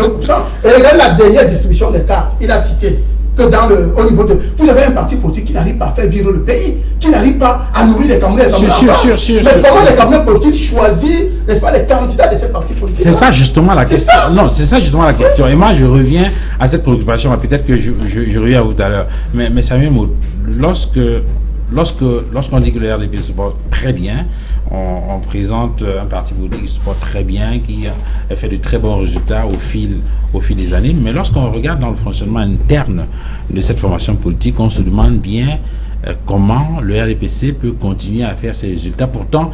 Et regardez la dernière distribution des cartes, il a cité que au niveau de... Vous avez un parti politique qui n'arrive pas à faire vivre le pays, qui n'arrive pas à nourrir les Camerounais. Mais comment les Camerounais politiques choisissent, n'est-ce pas, les candidats de ces partis politiques? C'est ça justement la question. Non, c'est ça justement la question. Et moi, je reviens à cette préoccupation. Peut-être que je reviens à vous tout à l'heure. Mais Samuel Maud, lorsqu'on dit que le RDP se porte très bien, on présente un parti politique qui se porte très bien, qui a fait de très bons résultats au fil des années. Mais lorsqu'on regarde dans le fonctionnement interne de cette formation politique, on se demande bien comment le RDPC peut continuer à faire ces résultats. Pourtant,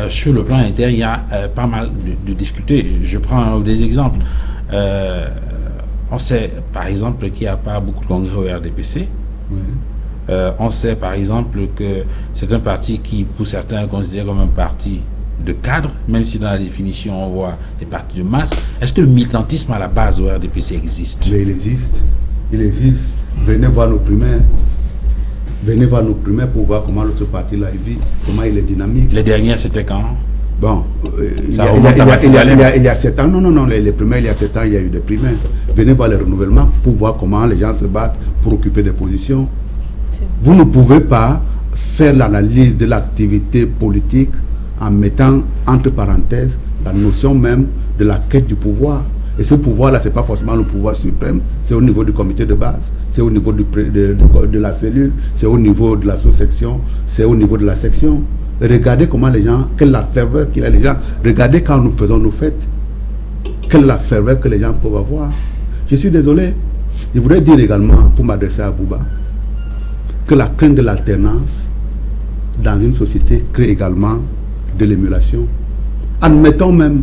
sur le plan interne, il y a pas mal de difficultés. Je prends des exemples. On sait, par exemple, qu'il n'y a pas beaucoup de congrès au RDPC. Oui. On sait par exemple que c'est un parti qui, pour certains, est considéré comme un parti de cadre, même si dans la définition on voit des partis de masse. Est-ce que le militantisme à la base au RDPC existe? Mais il existe. Il existe. Venez voir nos primaires. Venez voir nos primaires pour voir comment notre parti-là vit, comment il est dynamique. Les dernières, c'était quand? Bon, il y a 7 ans, non, les primaires, il y a 7 ans, il y a eu des primaires. Venez voir les renouvellements pour voir comment les gens se battent pour occuper des positions. Vous ne pouvez pas faire l'analyse de l'activité politique en mettant entre parenthèses la notion même de la quête du pouvoir. Et ce pouvoir-là, ce n'est pas forcément le pouvoir suprême, c'est au niveau du comité de base, c'est au niveau de la cellule, c'est au niveau de la sous-section, c'est au niveau de la section. Regardez comment les gens, quelle est la ferveur qu'il y a les gens. Regardez quand nous faisons nos fêtes, quelle est la ferveur que les gens peuvent avoir. Je suis désolé. Je voudrais dire également, pour m'adresser à Bouba, que la crainte de l'alternance dans une société crée également de l'émulation. Admettons même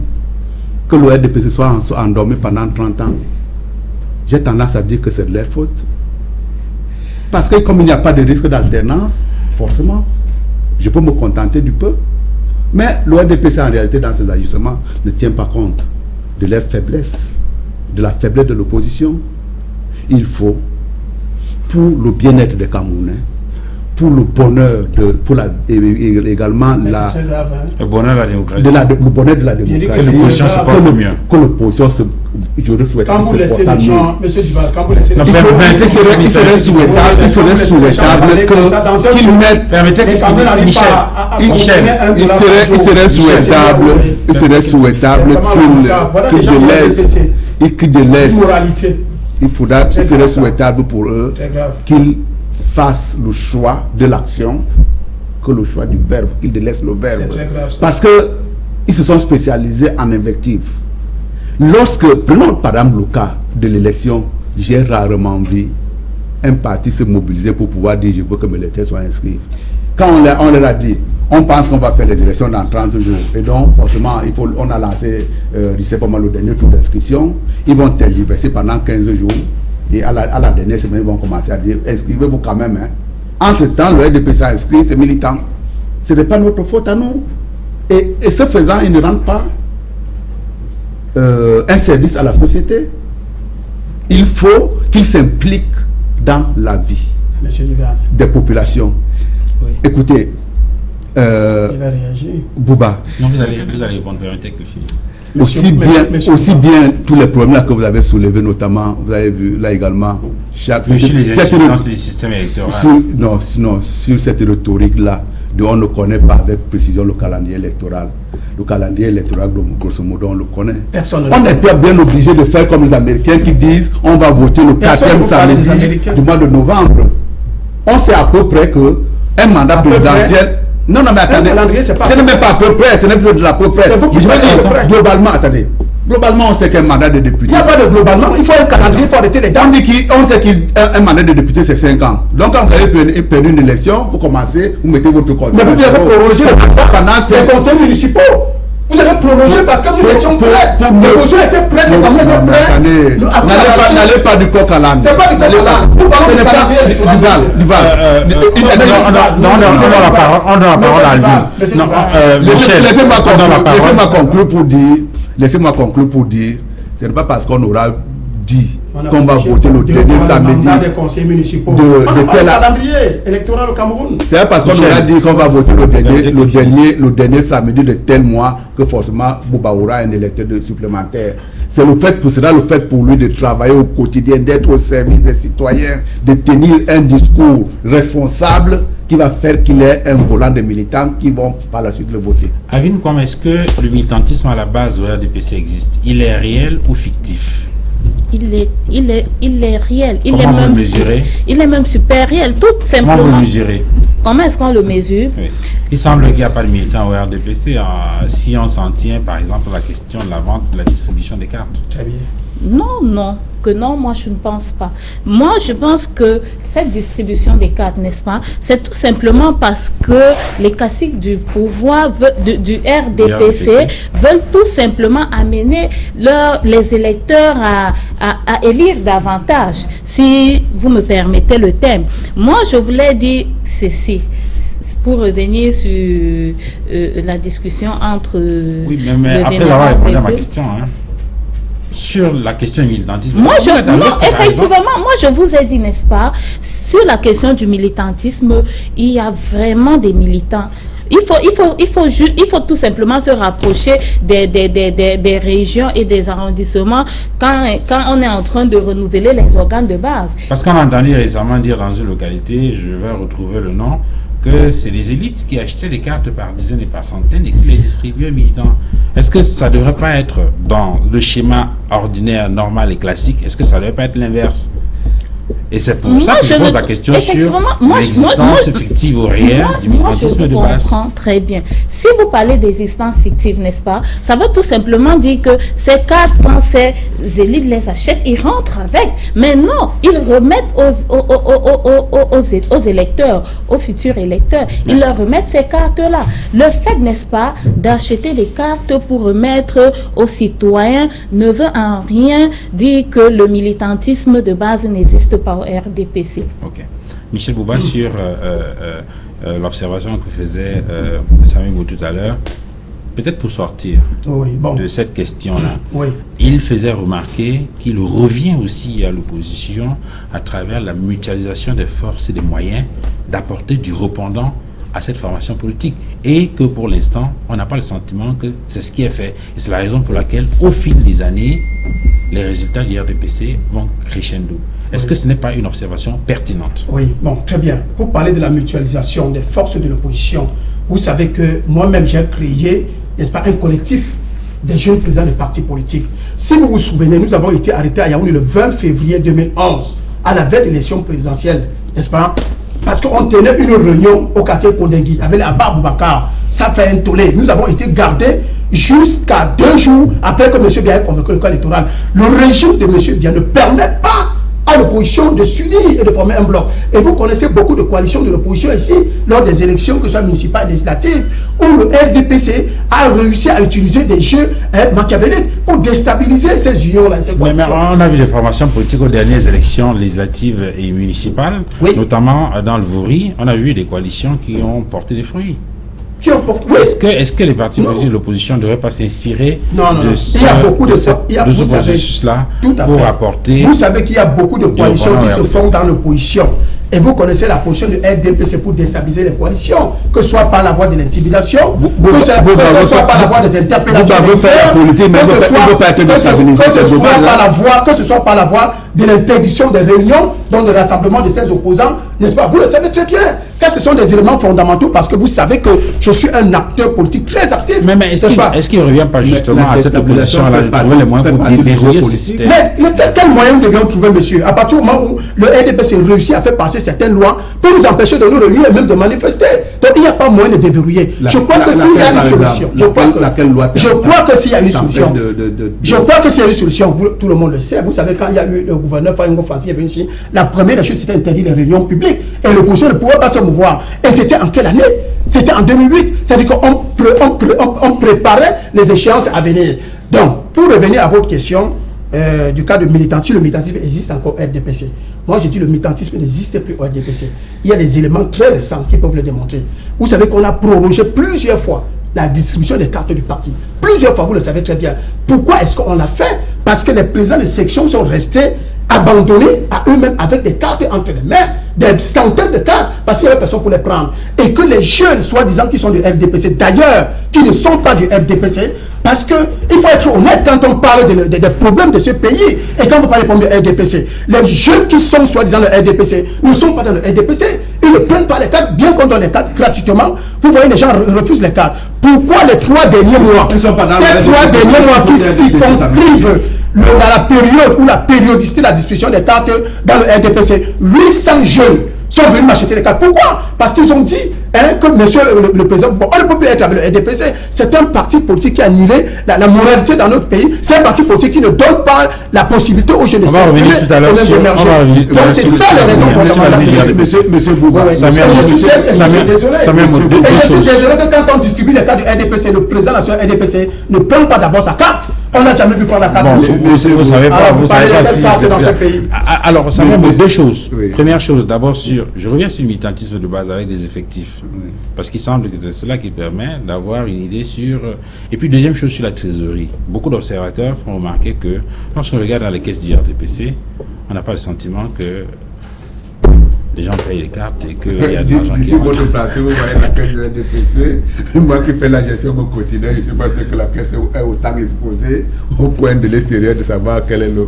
que le RDPC soit endormi pendant 30 ans. J'ai tendance à dire que c'est de leur faute. Parce que comme il n'y a pas de risque d'alternance, forcément, je peux me contenter du peu. Mais le RDPC en réalité dans ses agissements ne tient pas compte de leur faiblesse, de la faiblesse de l'opposition. Il faut, pour le bien-être des Camerounais, pour le bonheur également le bonheur de la démocratie, le bonheur de la démocratie, que l'opposition se porte mieux. Que l'opposition se, je le souhaite. Quand vous laissez les gens, Monsieur Duval, quand vous laissez les gens, il serait souhaitable qu'ils mettent. Permettez il serait souhaitable qu'ils délaissent. Il serait souhaitable pour eux qu'ils fassent le choix de l'action que le choix du verbe, qu'ils délaissent le verbe. Parce qu'ils se sont spécialisés en invective. Prenons par exemple le cas de l'élection, j'ai rarement vu un parti se mobiliser pour pouvoir dire je veux que mes électeurs soient inscrits. Quand on leur a dit, on pense qu'on va faire les élections dans 30 jours. Et donc, forcément, on a lancé, je sais pas mal, le dernier tour d'inscription. Ils vont tergiverser pendant 15 jours. Et à la dernière semaine, ils vont commencer à dire, inscrivez-vous quand même. Hein. Entre-temps, le RDP s'est inscrit, c'est militant. Ce n'est pas notre faute à nous. Et ce faisant, ils ne rendent pas un service à la société. Il faut qu'ils s'impliquent dans la vie des populations. Oui. Écoutez, Bouba, non, vous allez répondre, permettez que je aussi bien tous les problèmes là que vous avez soulevés, notamment, vous avez vu là également, sur les incidences du système électoral. Sur cette rhétorique-là, on ne connaît pas avec précision le calendrier électoral. Le calendrier électoral, grosso modo, on le connaît. On n'est pas bien obligé de faire comme les Américains qui disent on va voter le 4e samedi du mois de novembre. On sait à peu près que un mandat présidentiel. Non, mais attendez, ce n'est même pas à peu près, ce n'est plus de la peu près. Je veux dire, globalement, attendez. Globalement, on sait qu'un mandat de député. Il n'y a pas de globalement, il faut un calendrier, il faut arrêter les dates. On sait qu'un mandat de député, c'est 5 ans. Donc, quand vous avez perdu une élection, vous commencez, vous mettez votre compte. Mais vous avez prolongé les conseils municipaux. Vous avez prolongé parce que nous étions prêts. Les positions étaient prêtes, les Camerounais étaient prêts. N'allez pas du coq à l'âne. C'est pas du coq à l'âne. Vous parlez de calendrier. Duval. On donne la parole à lui. Laissez-moi conclure pour dire, ce n'est pas parce qu'on aura dit qu'on va voter le dernier samedi des conseils municipaux. De quel calendrier électoral au Cameroun? C'est parce qu'on a dit qu'on va voter le dernier samedi de tel mois que forcément Bouba aura un électeur supplémentaire. C'est le fait pour lui de travailler au quotidien, d'être au service des citoyens, de tenir un discours responsable qui va faire qu'il ait un volant de militants qui vont par la suite le voter. Avine, comment est-ce que le militantisme à la base au RDPC existe? Il est réel ou fictif? Il est réel. Comment vous le mesurez? Il est même super réel, tout simplement. Comment vous le mesurez? Comment est-ce qu'on le mesure? Oui. Il semble qu'il n'y a pas de militants au RDPC si on s'en tient par exemple à la question de la vente, de la distribution des cartes. Très bien. Non, moi je ne pense pas. Moi je pense que cette distribution des cartes, n'est-ce pas, c'est tout simplement parce que les caciques du pouvoir du RDPC veulent tout simplement amener les électeurs à élire davantage. Si vous me permettez le thème. Moi je voulais dire ceci. Pour revenir sur la discussion entre... Oui, mais après avoir répondu à ma question, hein, sur la question du militantisme... Effectivement, moi je vous ai dit, n'est-ce pas, sur la question du militantisme, il y a vraiment des militants. Il faut tout simplement se rapprocher des régions et des arrondissements quand on est en train de renouveler les organes de base. Parce qu'on a entendu récemment dire dans une localité, je vais retrouver le nom, que c'est les élites qui achetaient les cartes par dizaines et par centaines et qui les distribuaient aux militants. Est-ce que ça ne devrait pas être dans le schéma ordinaire, normal et classique? Est-ce que ça ne devrait pas être l'inverse? Et c'est pour ça que je pose la question sur l'existence fictive ou réelle du militantisme de base. Je comprends très bien. Si vous parlez d'existence fictive, n'est-ce pas, ça veut tout simplement dire que ces cartes, quand ces élites les achètent, ils rentrent avec. Mais non, ils remettent aux électeurs, aux futurs électeurs, ils leur remettent ces cartes-là. Le fait, n'est-ce pas, d'acheter des cartes pour remettre aux citoyens ne veut en rien dire que le militantisme de base n'existe pas au RDPC. Ok. Michel Bouba, sur l'observation que faisait Samuel Bou tout à l'heure, peut-être pour sortir de cette question-là, il faisait remarquer qu'il revient aussi à l'opposition à travers la mutualisation des forces et des moyens d'apporter du répondant à cette formation politique et que pour l'instant, on n'a pas le sentiment que c'est ce qui est fait. Et c'est la raison pour laquelle, au fil des années, les résultats du RDPC vont crescendo. Est-ce que ce n'est pas une observation pertinente? Oui, bon, très bien. Pour parler de la mutualisation des forces de l'opposition, vous savez que moi-même j'ai créé, n'est-ce pas, un collectif des jeunes présidents de partis politiques. Si vous vous souvenez, nous avons été arrêtés à Yaoundé le 20 février 2011, à la veille de l'élection présidentielle, n'est-ce pas? Parce qu'on tenait une réunion au quartier Kondengui avec Abba Boubacar. Ça fait un tollé. Nous avons été gardés jusqu'à 2 jours après que M. Biya ait convoqué le corps électoral. Le régime de M. Biya ne permet pas à l'opposition de s'unir et de former un bloc. Et vous connaissez beaucoup de coalitions de l'opposition ici, lors des élections, que ce soit municipales et législatives, où le RDPC a réussi à utiliser des jeux machiavéliques pour déstabiliser ces unions-là. Mais on a vu des formations politiques aux dernières élections législatives et municipales, notamment dans le Vouri, on a vu des coalitions qui ont porté des fruits. Est-ce que les partis politiques de l'opposition ne devraient pas s'inspirer de ce processus-là pour apporter... Vous savez qu'il y a beaucoup de coalitions qui se font dans l'opposition. Et vous connaissez la position du RDPC pour déstabiliser les coalitions, que ce soit par la voie de l'intimidation, que ce soit par la voie des interpellations, que ce soit par la voie de l'interdiction des réunions, dans le rassemblement de ces opposants, n'est-ce pas? Vous le savez très bien. Ça, ce sont des éléments fondamentaux parce que vous savez que je suis un acteur politique très actif. Mais est-ce qu'il ne revient pas justement à cette opposition-là de trouver les moyens pour déverrouiller ce système? Mais quels moyens nous devions trouver, monsieur? À partir du moment où le RDPC réussit à faire passer certaines lois pour nous empêcher de nous réunir et même de manifester. Donc il n'y a pas moyen de déverrouiller. Je crois que s'il y a une solution, je crois que s'il y a une solution, tout le monde le sait. Vous savez, quand il y a eu le gouverneur Fayengo Francis est venu ici, la première chose c'était interdire les réunions publiques et l'opposition ne pouvait pas se mouvoir. Et c'était en quelle année? C'était en 2008. C'est-à-dire qu'on préparait les échéances à venir. Donc, pour revenir à votre question, du cas de militantisme, si le militantisme existe encore au RDPC. Moi, je dis le militantisme n'existe plus au RDPC. Il y a des éléments très récents qui peuvent le démontrer. Vous savez qu'on a prorogé plusieurs fois la distribution des cartes du parti. Plusieurs fois, vous le savez très bien. Pourquoi est-ce qu'on l'a fait? Parce que les présidents de section sont restés abandonnés à eux-mêmes avec des cartes entre les mains, des centaines de cartes, parce qu'il n'y avait personne pour les prendre. Et que les jeunes, soi-disant, qui sont du RDPC, d'ailleurs, qui ne sont pas du RDPC, parce qu'il faut être honnête quand on parle des problèmes de ce pays, et quand vous parlez du RDPC, les jeunes qui sont soi-disant le RDPC ne sont pas dans le RDPC, ils ne prennent pas les cartes, bien qu'on donne les cartes gratuitement. Vous voyez, les gens refusent les cartes. Pourquoi les 3 derniers mois, ces 3 derniers mois qui circonscrivent la période ou la périodicité de la distribution des cartes dans le RDPC, 800 jeunes sont venus m'acheter les cartes. Pourquoi? Parce qu'ils ont dit que monsieur le président, bon, on ne peut plus être avec le RDPC, c'est un parti politique qui a annulé la moralité dans notre pays, c'est un parti politique qui ne donne pas la possibilité aux jeunes de s'exprimer et d'émerger. Donc c'est ça les raisons fondamentales. Monsieur Bouba, je suis désolé que quand on distribue les cartes du RDPC, le président national RDPC ne prend pas d'abord sa carte. On n'a jamais vu prendre la carte. Vous savez pas, vous savez pas si c'est dans ce pays. Alors, ça me deux choses. Première chose, d'abord je reviens sur le militantisme de base avec des effectifs. Parce qu'il semble que c'est cela qui permet d'avoir une idée sur... Et puis, deuxième chose sur la trésorerie. Beaucoup d'observateurs font remarquer que lorsqu'on regarde dans les caisses du RDPC, on n'a pas le sentiment que les gens payent les cartes et qu'il y a de l'argent qui rentre. Votre plateau, vous voyez la caisse du RDPC. Moi qui fais la gestion au quotidien, je ne sais pas si que la caisse est autant exposée au point de l'extérieur de savoir quel est le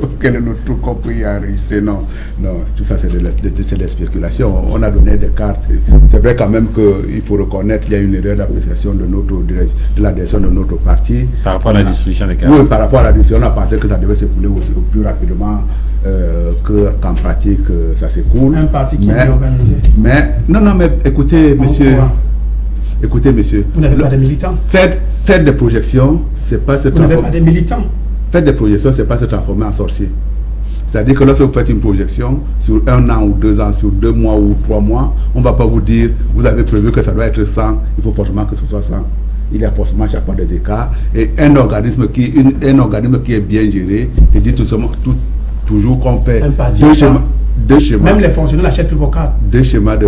tout compris enregistré. Non, tout ça c'est de la spéculation. On a donné des cartes. C'est vrai quand même qu'il faut reconnaître qu'il y a une erreur d'appréciation de la direction de notre parti. Par rapport à la distribution des cartes. Oui, par rapport à la distribution, on a pensé que ça devait s'écouler aussi plus rapidement qu'en pratique ça s'écoule. Un parti qui est organisé. Mais écoutez, monsieur. Écoutez, monsieur. Vous n'avez pas de militants. Faites des projections, c'est pas se transformer. Vous n'avez pas de militants. Faites des projections, c'est pas se transformer en sorcier. C'est-à-dire que lorsque vous faites une projection sur 1 an ou 2 ans, sur 2 mois ou 3 mois, on ne va pas vous dire, vous avez prévu que ça doit être 100, il faut forcément que ce soit 100. Il y a forcément chaque fois des écarts. Et un organisme qui est bien géré, te dit toujours qu'on fait deux schémas. Même les fonctionnaires n'achètent plus vos cartes. Deux schémas de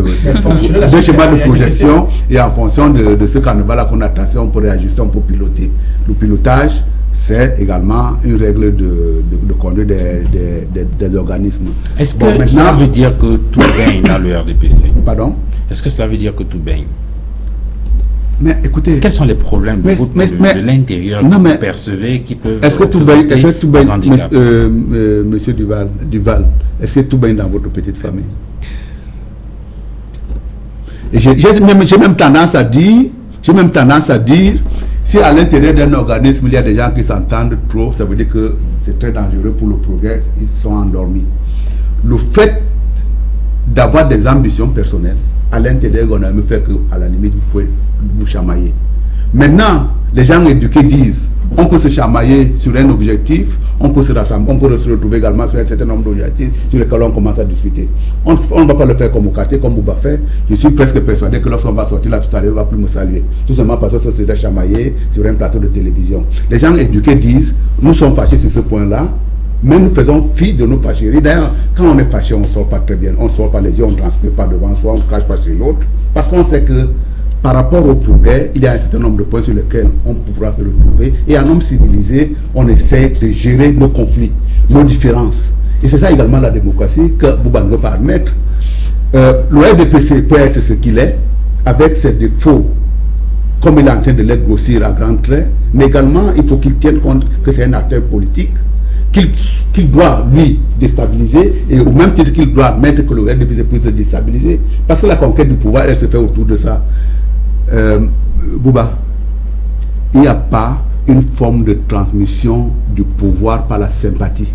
projection, et en fonction de ce carnaval qu'on a tracé, on peut réajuster, on peut piloter. Le pilotage, c'est également une règle de conduite des organismes. Est-ce que ça veut dire que tout baigne dans le RDPC? Pardon? Est-ce que cela veut dire que tout baigne? Mais écoutez, quels sont les problèmes de l'intérieur que vous percevez qui peuvent... Est-ce que tout baigne, monsieur Duval, est-ce que tout baigne dans votre petite famille? Et j'ai même tendance à dire, si à l'intérieur d'un organisme, il y a des gens qui s'entendent trop, ça veut dire que c'est très dangereux pour le progrès, ils sont endormis. Le fait d'avoir des ambitions personnelles à l'intérieur on a fait qu'à la limite vous pouvez vous chamailler. Maintenant, les gens éduqués disent on peut se chamailler sur un objectif, on peut se rassembler, on peut se retrouver également sur un certain nombre d'objectifs sur lesquels on commence à discuter. On ne va pas le faire comme au quartier, comme Bouba fait. Je suis presque persuadé que lorsqu'on va sortir là tout à l'heure, il ne va plus me saluer. Tout simplement parce que ça serait chamailler sur un plateau de télévision. Les gens éduqués disent nous sommes fâchés sur ce point-là, mais nous faisons fi de nos fâcheries. D'ailleurs, quand on est fâché, on ne sort pas très bien. On ne sort pas les yeux, on ne transpire pas devant soi, on ne crache pas sur l'autre. Parce qu'on sait que par rapport au progrès, il y a un certain nombre de points sur lesquels on pourra se retrouver. Et en homme civilisé, on essaie de gérer nos conflits, nos différences. Et c'est ça également la démocratie que Bouba ne veut pas admettre. Le RDPC peut être ce qu'il est, avec ses défauts, comme il est en train de les grossir à grands traits, mais également il faut qu'il tienne compte que c'est un acteur politique, qu'il doit, lui, déstabiliser, et au même titre qu'il doit admettre que le RDPC puisse le déstabiliser. Parce que la conquête du pouvoir, elle se fait autour de ça. Bouba, il n'y a pas une forme de transmission du pouvoir par la sympathie.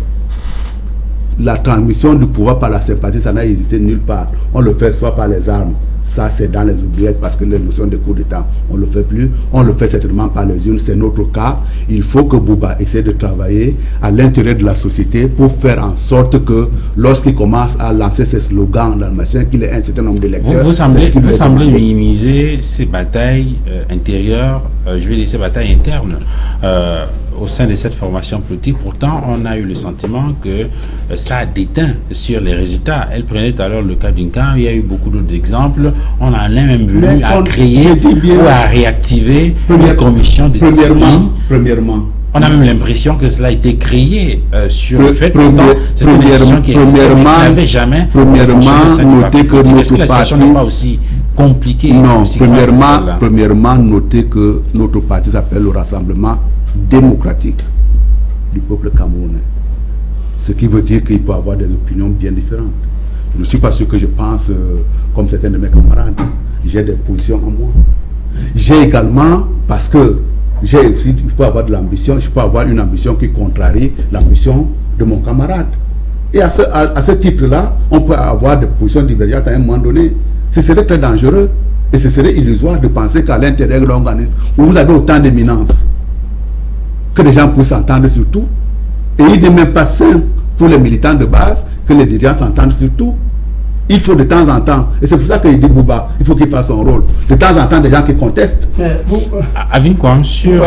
La transmission du pouvoir par la sympathie, ça n'a existé nulle part. On le fait soit par les armes, ça c'est dans les oubliettes parce que les notions de coup d'État, on ne le fait plus. On le fait certainement par les urnes, c'est notre cas. Il faut que Bouba essaie de travailler à l'intérieur de la société pour faire en sorte que lorsqu'il commence à lancer ses slogans dans le machin, qu'il ait un certain nombre d'électeurs. Vous semblez minimiser ces batailles intérieures, je vais dire ces batailles internes au sein de cette formation politique. Pourtant, on a eu le sentiment que ça a déteint sur les résultats. Elle prenait tout à l'heure le cas d'une camp, il y a eu beaucoup d'autres exemples. On en a même vu à créer ou à réactiver une commission de discipline. Premièrement, On a même l'impression que cela a été créé sur le fait que c'est une institution qui n'avait jamais noté que est-ce que la notre situation parti n'est pas aussi compliquée? Non, aussi grave que celle-là? premièrement, notez que notre parti s'appelle le Rassemblement démocratique du peuple camerounais. Ce qui veut dire qu'il peut avoir des opinions bien différentes. Je ne suis pas sûr que je pense comme certains de mes camarades. J'ai des positions en moi. J'ai également, parce que j'ai aussi, je peux avoir de l'ambition, je peux avoir une ambition qui contrarie l'ambition de mon camarade. Et à ce titre-là, on peut avoir des positions divergentes à un moment donné. Ce serait très dangereux et ce serait illusoire de penser qu'à l'intérieur de l'organisme, où vous avez autant d'éminence, que les gens puissent s'entendre sur tout. Et il n'est même pas sain pour les militants de base que les dirigeants s'entendent sur tout. Il faut de temps en temps, et c'est pour ça qu'il dit Bouba, il faut qu'il fasse son rôle. De temps en temps, des gens qui contestent. Avin Kwam, il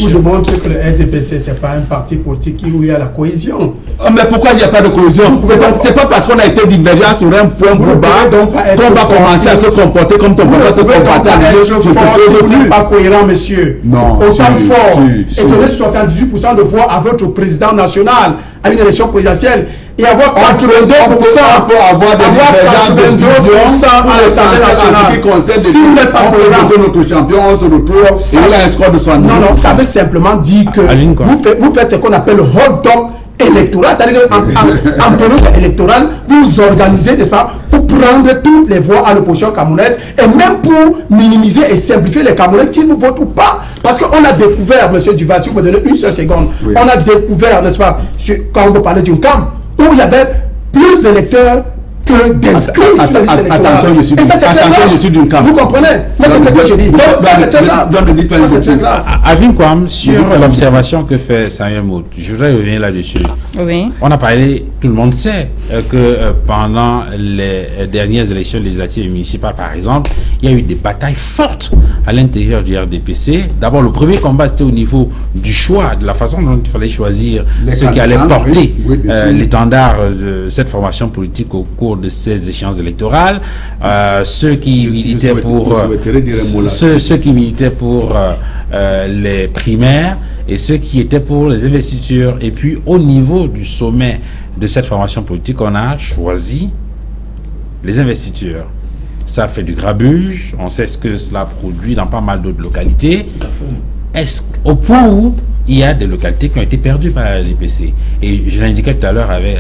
vous démontre que le RDPC, ce n'est pas un parti politique où il y a la cohésion. Mais pourquoi il n'y a pas de cohésion? C'est pas parce qu'on a été divergent sur un point Bouba qu'on va commencer à se comporter comme ton papa se comportait à l'époque. Si vous n'êtes pas cohérent, monsieur. Non. Autant fort et donner 78% de voix à votre président national à une élection présidentielle et avoir 82%, avoir des à l'Assemblée nationale. Si vous n'êtes pas cohérent, notre champion, on se retrouve et il a un score de 70. Non, ça veut simplement dire que vous faites ce qu'on appelle le hold-up électoral, c'est-à-dire qu'en période électorale, vous organisez, n'est-ce pas, pour prendre toutes les voix à l'opposition camerounaise et même pour minimiser et simplifier les Camerounais qui ne votent ou pas. Parce qu'on a découvert, monsieur Duval, si vous me donnez une seule seconde, on a découvert, n'est-ce pas, quand on veut parler d'une CAM, où il y avait plus d'électeurs que d'inscrits sur la liste électorale. Attention, je suis d'une CAM. Vous comprenez? C'est ce que je dis. Donc, ça, c'est très grave. Avin Kwam, sur l'observation que fait Samuel Mout, je voudrais revenir là-dessus. Oui. On a parlé, tout le monde sait que pendant les dernières élections législatives et municipales, par exemple, il y a eu des batailles fortes à l'intérieur du RDPC. D'abord, le premier combat, c'était au niveau du choix, de la façon dont il fallait choisir ceux qui allaient porter l'étendard de cette formation politique au cours de ces échéances électorales, ceux qui militaient pour les primaires et ceux qui étaient pour les investitures. Et puis au niveau du sommet de cette formation politique, on a choisi les investitures. Ça fait du grabuge, on sait ce que cela produit dans pas mal d'autres localités. Au point où il y a des localités qui ont été perdues par l'IPC. Et je l'indiquais tout à l'heure avec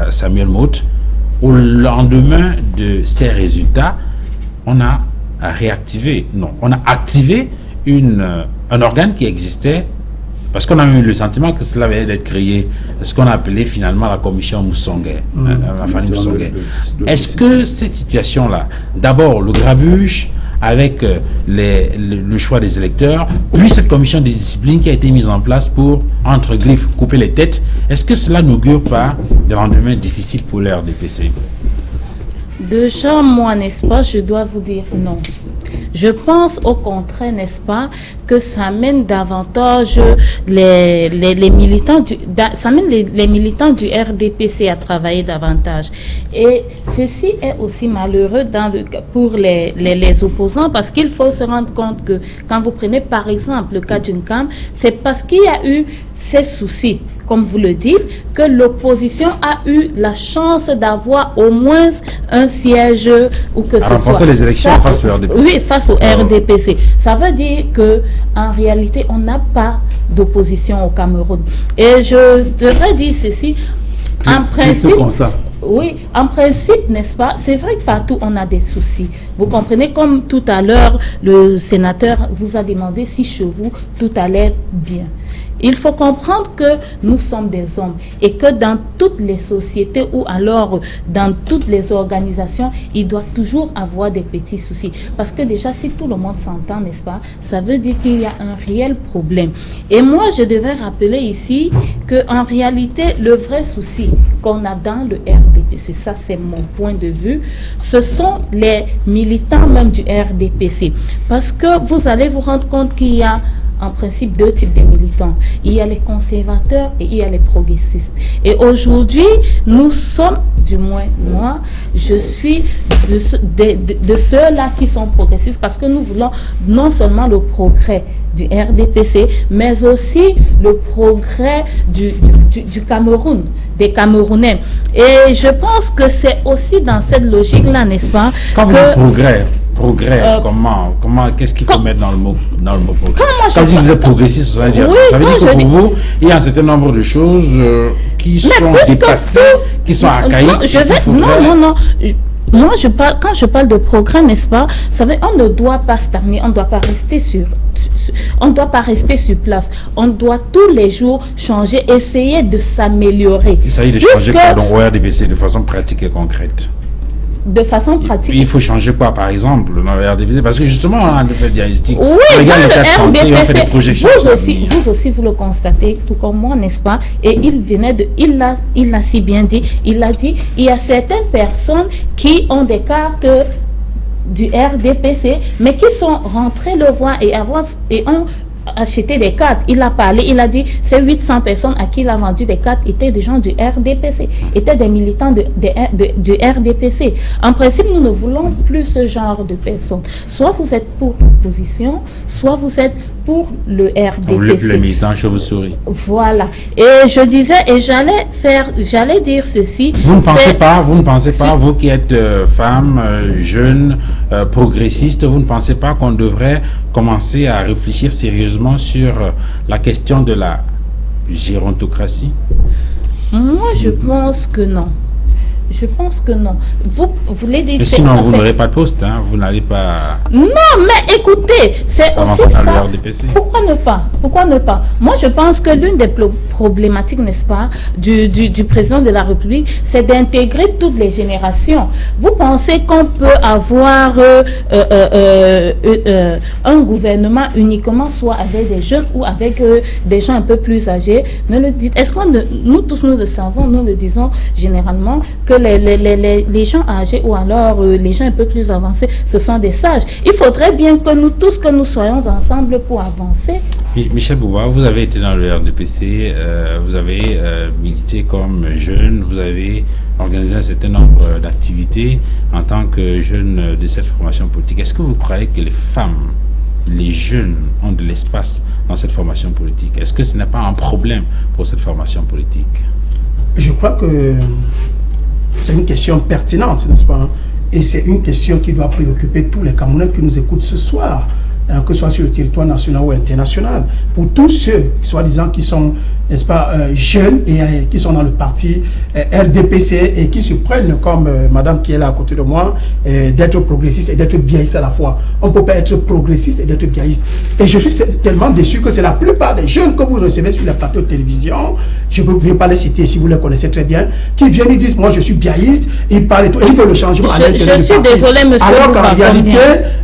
Samuel Mout, au lendemain de ces résultats, on a réactivé, non, on a activé un organe qui existait, parce qu'on a eu le sentiment que cela avait d'être créé, ce qu'on a appelé finalement la commission Moussongué, la famille Moussongué. Est-ce que cette situation-là, d'abord le grabuge avec le choix des électeurs, puis cette commission de discipline qui a été mise en place pour, entre griffes, couper les têtes, est-ce que cela n'augure pas des lendemains difficiles pour l'RDPC? Déjà, moi, n'est-ce pas, je dois vous dire non. Je pense au contraire, n'est-ce pas, que ça mène davantage les militants les militants du RDPC à travailler davantage. Et ceci est aussi malheureux pour les opposants, parce qu'il faut se rendre compte que quand vous prenez par exemple le cas d'une CAM, c'est parce qu'il y a eu ces soucis, comme vous le dites, que l'opposition a eu la chance d'avoir au moins un siège ou que ce soit. Les élections face au RDPC. Oui, face au RDPC. Ça veut dire que en réalité, on n'a pas d'opposition au Cameroun. Et je devrais dire ceci, en principe. Oui, en principe, n'est-ce pas, c'est vrai que partout on a des soucis. Vous comprenez, comme tout à l'heure, le sénateur vous a demandé si chez vous tout allait bien. Il faut comprendre que nous sommes des hommes et que dans toutes les sociétés ou alors dans toutes les organisations, il doit toujours avoir des petits soucis. Parce que déjà, si tout le monde s'entend, n'est-ce pas, ça veut dire qu'il y a un réel problème. Et moi, je devais rappeler ici qu'en réalité, le vrai souci qu'on a dans le RDPC, ça c'est mon point de vue, ce sont les militants même du RDPC. Parce que vous allez vous rendre compte qu'il y a en principe deux types de militants. Il y a les conservateurs et il y a les progressistes. Et aujourd'hui, nous sommes, du moins moi, je suis de ceux-là qui sont progressistes parce que nous voulons non seulement le progrès du RDPC, mais aussi le progrès du Cameroun, des Camerounais. Et je pense que c'est aussi dans cette logique-là, n'est-ce pas? Quand vous dites progrès, comment qu'est-ce qu'il faut mettre dans le mot progrès? Quand vous êtes progressiste, ça veut dire, oui, ça veut dire que pour vous, il y a un certain nombre de choses qui sont dépassées, qui sont archaïques. Non, moi, quand je parle de progrès, n'est-ce pas, on ne doit pas stagner, on ne doit pas rester on ne doit pas rester sur place. On doit tous les jours changer, essayer de s'améliorer. Il s'agit de changer au RDPC de façon pratique et concrète. De façon pratique. Il faut changer quoi, par exemple, dans le RDPC? Parce que justement, on a un effet diagnostic. Oui, on regarde le cas de santé, on fait des projections. Vous aussi, vous le constatez, tout comme moi, n'est-ce pas? Et il l'a si bien dit, il a dit, il y a certaines personnes qui ont des cartes du RDPC, mais qui sont rentrées le voir et ont acheté des cartes. Il a parlé, il a dit, ces 800 personnes à qui il a vendu des cartes étaient des gens du RDPC, étaient des militants du RDPC. En principe, nous ne voulons plus ce genre de personnes. Soit vous êtes pour l'opposition, soit vous êtes pour le RDPC. Le militant chauve-souris. Voilà. Et je disais, et j'allais dire ceci. Vous ne pensez pas, vous qui êtes femme, jeune, progressiste, vous ne pensez pas qu'on devrait commencer à réfléchir sérieusement sur la question de la gérontocratie? Moi, je pense que non. Je pense que non. Vous voulez dire... Et sinon, vous n'aurez pas de poste, hein? Vous n'allez pas... Non, mais écoutez, c'est aussi ça. Pourquoi ne pas? Pourquoi ne pas? Moi, je pense que l'une des problématiques, n'est-ce pas, du président de la République, c'est d'intégrer toutes les générations. Vous pensez qu'on peut avoir un gouvernement uniquement soit avec des jeunes ou avec des gens un peu plus âgés? Ne le dites. Est-ce que nous tous, nous le savons, nous le disons généralement, que les gens âgés ou alors les gens un peu plus avancés, ce sont des sages. Il faudrait bien que nous tous, que nous soyons ensemble pour avancer. Michel Bouba, vous avez été dans le RDPC, vous avez milité comme jeune, vous avez organisé un certain nombre d'activités en tant que jeune de cette formation politique. Est-ce que vous croyez que les femmes, les jeunes ont de l'espace dans cette formation politique? Est-ce que ce n'est pas un problème pour cette formation politique? Je crois que c'est une question pertinente, n'est-ce pas? Et c'est une question qui doit préoccuper tous les Camerounais qui nous écoutent ce soir, hein, que ce soit sur le territoire national ou international. Pour tous ceux, soi-disant, qui sont, n'est-ce pas, jeunes et qui sont dans le parti RDPC et qui se prennent, comme madame qui est là à côté de moi, d'être progressiste et d'être biaïste à la fois. On ne peut pas être progressiste et d'être biaïste. Et je suis tellement déçu que c'est la plupart des jeunes que vous recevez sur les plateaux de télévision, je ne vais pas les citer si vous les connaissez très bien, qui viennent et disent, moi je suis biaïste, ils parlent et tout, et ils veulent le changement à l'intérieur du parti. Je suis désolé, monsieur. Alors qu'en réalité,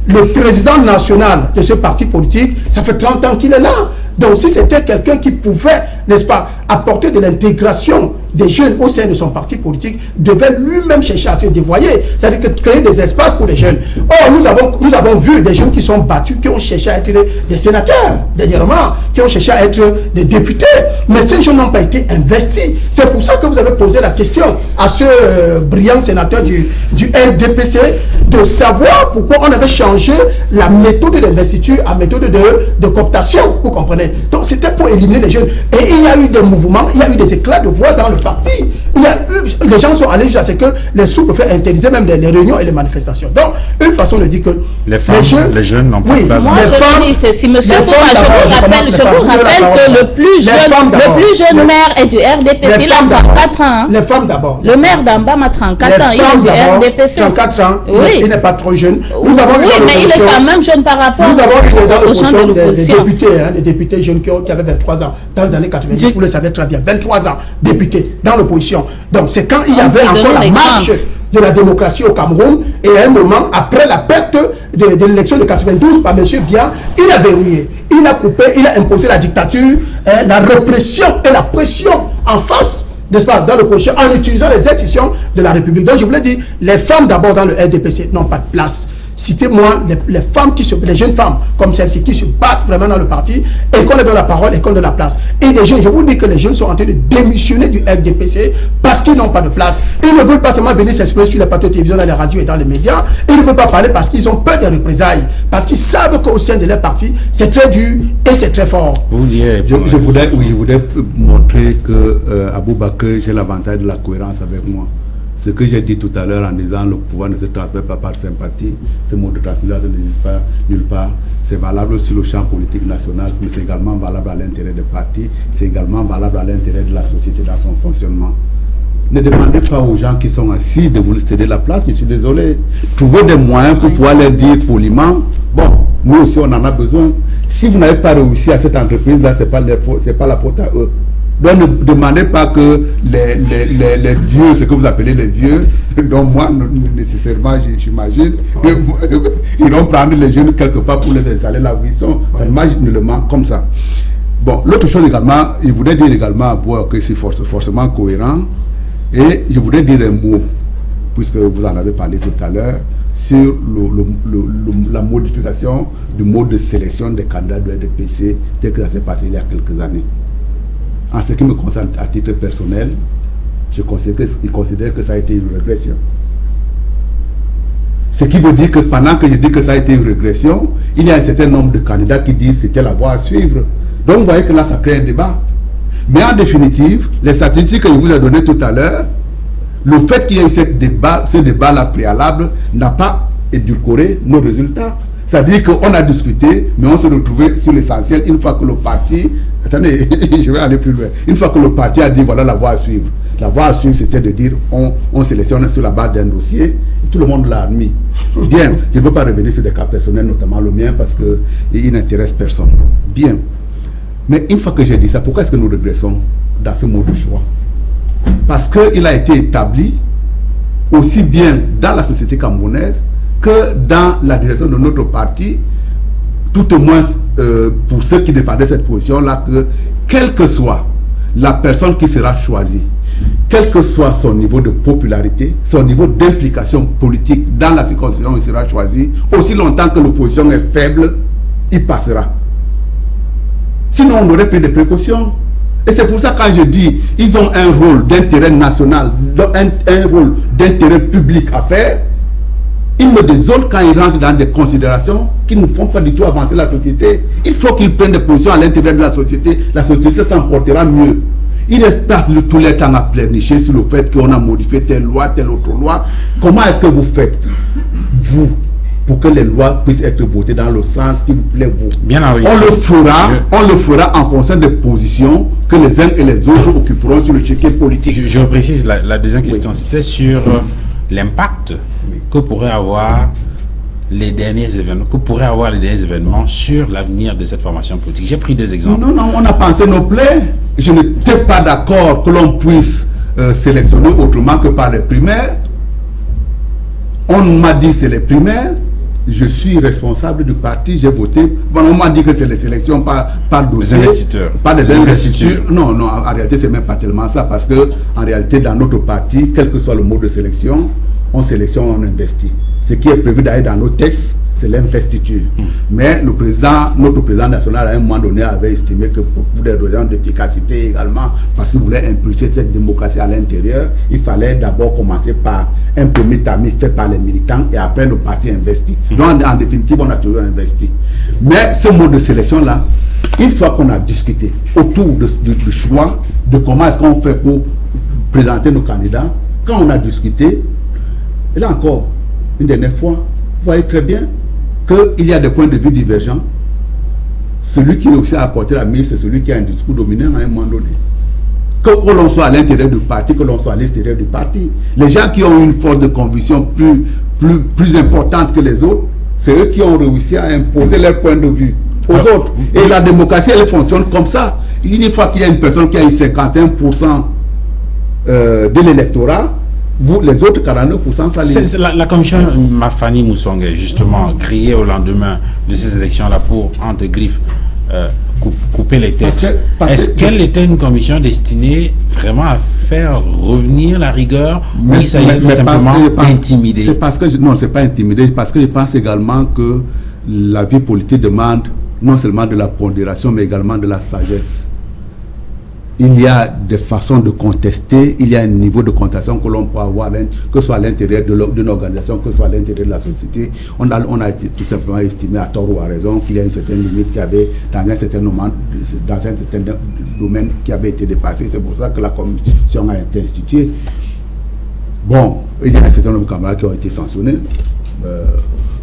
le président national de ce parti politique, ça fait 30 ans qu'il est là. Donc si c'était quelqu'un qui pouvait, n'est-ce pas, apporter de l'intégration des jeunes au sein de son parti politique, devait lui-même chercher à se dévoyer, c'est-à-dire que créer des espaces pour les jeunes. Or, nous avons vu des jeunes qui sont battus, qui ont cherché à être des sénateurs, dernièrement, qui ont cherché à être des députés, mais ces jeunes n'ont pas été investis. C'est pour ça que vous avez posé la question à ce brillant sénateur du RDPC, de savoir pourquoi on avait changé la méthode d'investiture à méthode de cooptation, vous comprenez? Donc c'était pour éliminer les jeunes. Et il y a eu des mouvements, il y a eu des éclats de voix dans le parti. Il y a eu, les gens sont allés jusqu'à ce que les sous-préfets interdisaient même les réunions et les manifestations. Donc, une façon de dire que les jeunes n'ont pas de place. Moi, je dis ceci, monsieur Bouba, je vous rappelle que le plus jeune maire est du RDPC, il a 34 ans. Les femmes d'abord. Le maire d'Ambam a 34 ans, il est du RDPC. 34 ans, oui. Il n'est pas trop jeune. Nous avons oui, mais il est quand même jeune par rapport aux gens de l'opposition. Des députés jeunes qui avaient 23 ans dans les années 90, vous le savez très bien, 23 ans, députés dans l'opposition. Donc c'est quand il y avait encore la marche de la démocratie au Cameroun, et à un moment, après la perte de l'élection de 92 par M. Biya, il a verrouillé, il a coupé, il a imposé la dictature, la répression et la pression en face, n'est-ce pas, dans l'opposition, en utilisant les institutions de la République. Donc je voulais dire, les femmes d'abord dans le RDPC n'ont pas de place. citez-moi les femmes les jeunes femmes comme celles-ci qui se battent vraiment dans le parti et qu'on leur donne la parole et qu'on donne la place. Et les jeunes, je vous dis que les jeunes sont en train de démissionner du RDPC parce qu'ils n'ont pas de place. Ils ne veulent pas seulement venir s'exprimer sur les plateaux de télévision, dans les radios et dans les médias. Ils ne veulent pas parler parce qu'ils ont peur des représailles. Parce qu'ils savent qu'au sein de leur parti, c'est très dur et c'est très fort. Je voudrais montrer que Aboubakar, j'ai l'avantage de la cohérence avec moi. Ce que j'ai dit tout à l'heure en disant le pouvoir ne se transmet pas par sympathie, ce mode de transmission n'existe pas nulle part. C'est valable sur le champ politique national, mais c'est également valable à l'intérêt des partis, c'est également valable à l'intérêt de la société dans son fonctionnement. Ne demandez pas aux gens qui sont assis de vous céder la place, je suis désolé. Trouvez des moyens pour pouvoir leur dire poliment, bon, nous aussi on en a besoin. Si vous n'avez pas réussi à cette entreprise-là, ce n'est pas la faute à eux. Donc ne demandez pas que les vieux, ce que vous appelez les vieux, donc moi nécessairement j'imagine, ils vont prendre les jeunes quelque part pour les installer là où ils sont. Ça ne marche nullement comme ça. Bon, l'autre chose également, il voudrait dire également à Bois que c'est forcément cohérent. Et je voudrais dire un mot, puisque vous en avez parlé tout à l'heure, sur la modification du mode de sélection des candidats du RDPC tel que ça s'est passé il y a quelques années. En ce qui me concerne à titre personnel, je considère que ça a été une régression. Ce qui veut dire que pendant que je dis que ça a été une régression, il y a un certain nombre de candidats qui disent que c'était la voie à suivre. Donc vous voyez que là, ça crée un débat. Mais en définitive, les statistiques que je vous ai données tout à l'heure, le fait qu'il y ait eu ce débat-là préalable n'a pas édulcoré nos résultats. C'est-à-dire qu'on a discuté, mais on s'est retrouvé sur l'essentiel une fois que le parti... Attendez, je vais aller plus loin. Une fois que le parti a dit, voilà la voie à suivre. La voie à suivre, c'était de dire, on sélectionne sur la base d'un dossier, et tout le monde l'a admis. Bien, je ne veux pas revenir sur des cas personnels, notamment le mien, parce qu'il n'intéresse personne. Bien. Mais une fois que j'ai dit ça, pourquoi est-ce que nous régressons dans ce mode de choix? Parce qu'il a été établi, aussi bien dans la société camerounaise, que dans la direction de notre parti, tout au moins pour ceux qui défendaient cette position-là, que quelle que soit la personne qui sera choisie, quel que soit son niveau de popularité, son niveau d'implication politique dans la circonscription où il sera choisi, aussi longtemps que l'opposition est faible, il passera. Sinon, on aurait pris des précautions. Et c'est pour ça que quand je dis ils ont un rôle d'intérêt national, un rôle d'intérêt public à faire, ils me désolent quand ils rentrent dans des considérations qui ne font pas du tout avancer la société. Il faut qu'ils prennent des positions à l'intérieur de la société s'en portera mieux. Ils passent tous les temps à pleurnicher sur le fait qu'on a modifié telle loi, telle autre loi. Comment est-ce que vous faites, vous, pour que les lois puissent être votées dans le sens qui vous plaît, vous? Bien enregistré. On le fera en fonction des positions que les uns et les autres occuperont sur le chéquier politique. Je précise la deuxième question, c'était sur l'impact que pourraient avoir les derniers événements, sur l'avenir de cette formation politique. J'ai pris deux exemples. Non, on a pensé nos plaies. Je n'étais pas d'accord que l'on puisse sélectionner autrement que par les primaires. On m'a dit c'est les primaires. Je suis responsable du parti, j'ai voté. Bon, on m'a dit que c'est les sélections par dossier. Des investitures. Pas des investitures. Non, en réalité, c'est même pas tellement ça. Parce que, en réalité, dans notre parti, quel que soit le mode de sélection, on sélectionne, on investit. Ce qui est prévu d'ailleurs dans nos textes, c'est l'investiture. Mais notre président national, à un moment donné, avait estimé que pour des raisons d'efficacité également, parce qu'il voulait impulser cette démocratie à l'intérieur, il fallait d'abord commencer par un premier tamis fait par les militants et après le parti investi. Donc, en définitive, on a toujours investi. Mais ce mode de sélection-là, une fois qu'on a discuté autour du choix, de comment est-ce qu'on fait pour présenter nos candidats, quand on a discuté, et là encore, une dernière fois, vous voyez très bien qu'il y a des points de vue divergents. Celui qui réussit à apporter la mise, c'est celui qui a un discours dominant à un moment donné. Que l'on soit à l'intérieur du parti, que l'on soit à l'extérieur du parti. Les gens qui ont une force de conviction plus importante que les autres, c'est eux qui ont réussi à imposer leur point de vue aux autres. Et la démocratie, elle fonctionne comme ça. Une fois qu'il y a une personne qui a eu 51% de l'électorat, vous, les autres 49% s'alignent. La commission Mafani Moussongue, justement, créée au lendemain de ces élections-là pour, entre griffes, couper les têtes. Est-ce qu'elle était une commission destinée vraiment à faire revenir la rigueur, ou il s'agit tout simplement d'intimider? C'est parce que non, c'est pas intimider, parce que je pense également que la vie politique demande non seulement de la pondération, mais également de la sagesse. Il y a des façons de contester, il y a un niveau de contestation que l'on peut avoir, que ce soit à l'intérieur d'une organisation, que ce soit à l'intérieur de la société. On a tout simplement estimé à tort ou à raison qu'il y a une certaine limite qui avait, dans un certain moment, dans un certain domaine qui avait été dépassé. C'est pour ça que la commission a été instituée. Bon, il y a un certain nombre de camarades qui ont été sanctionnés.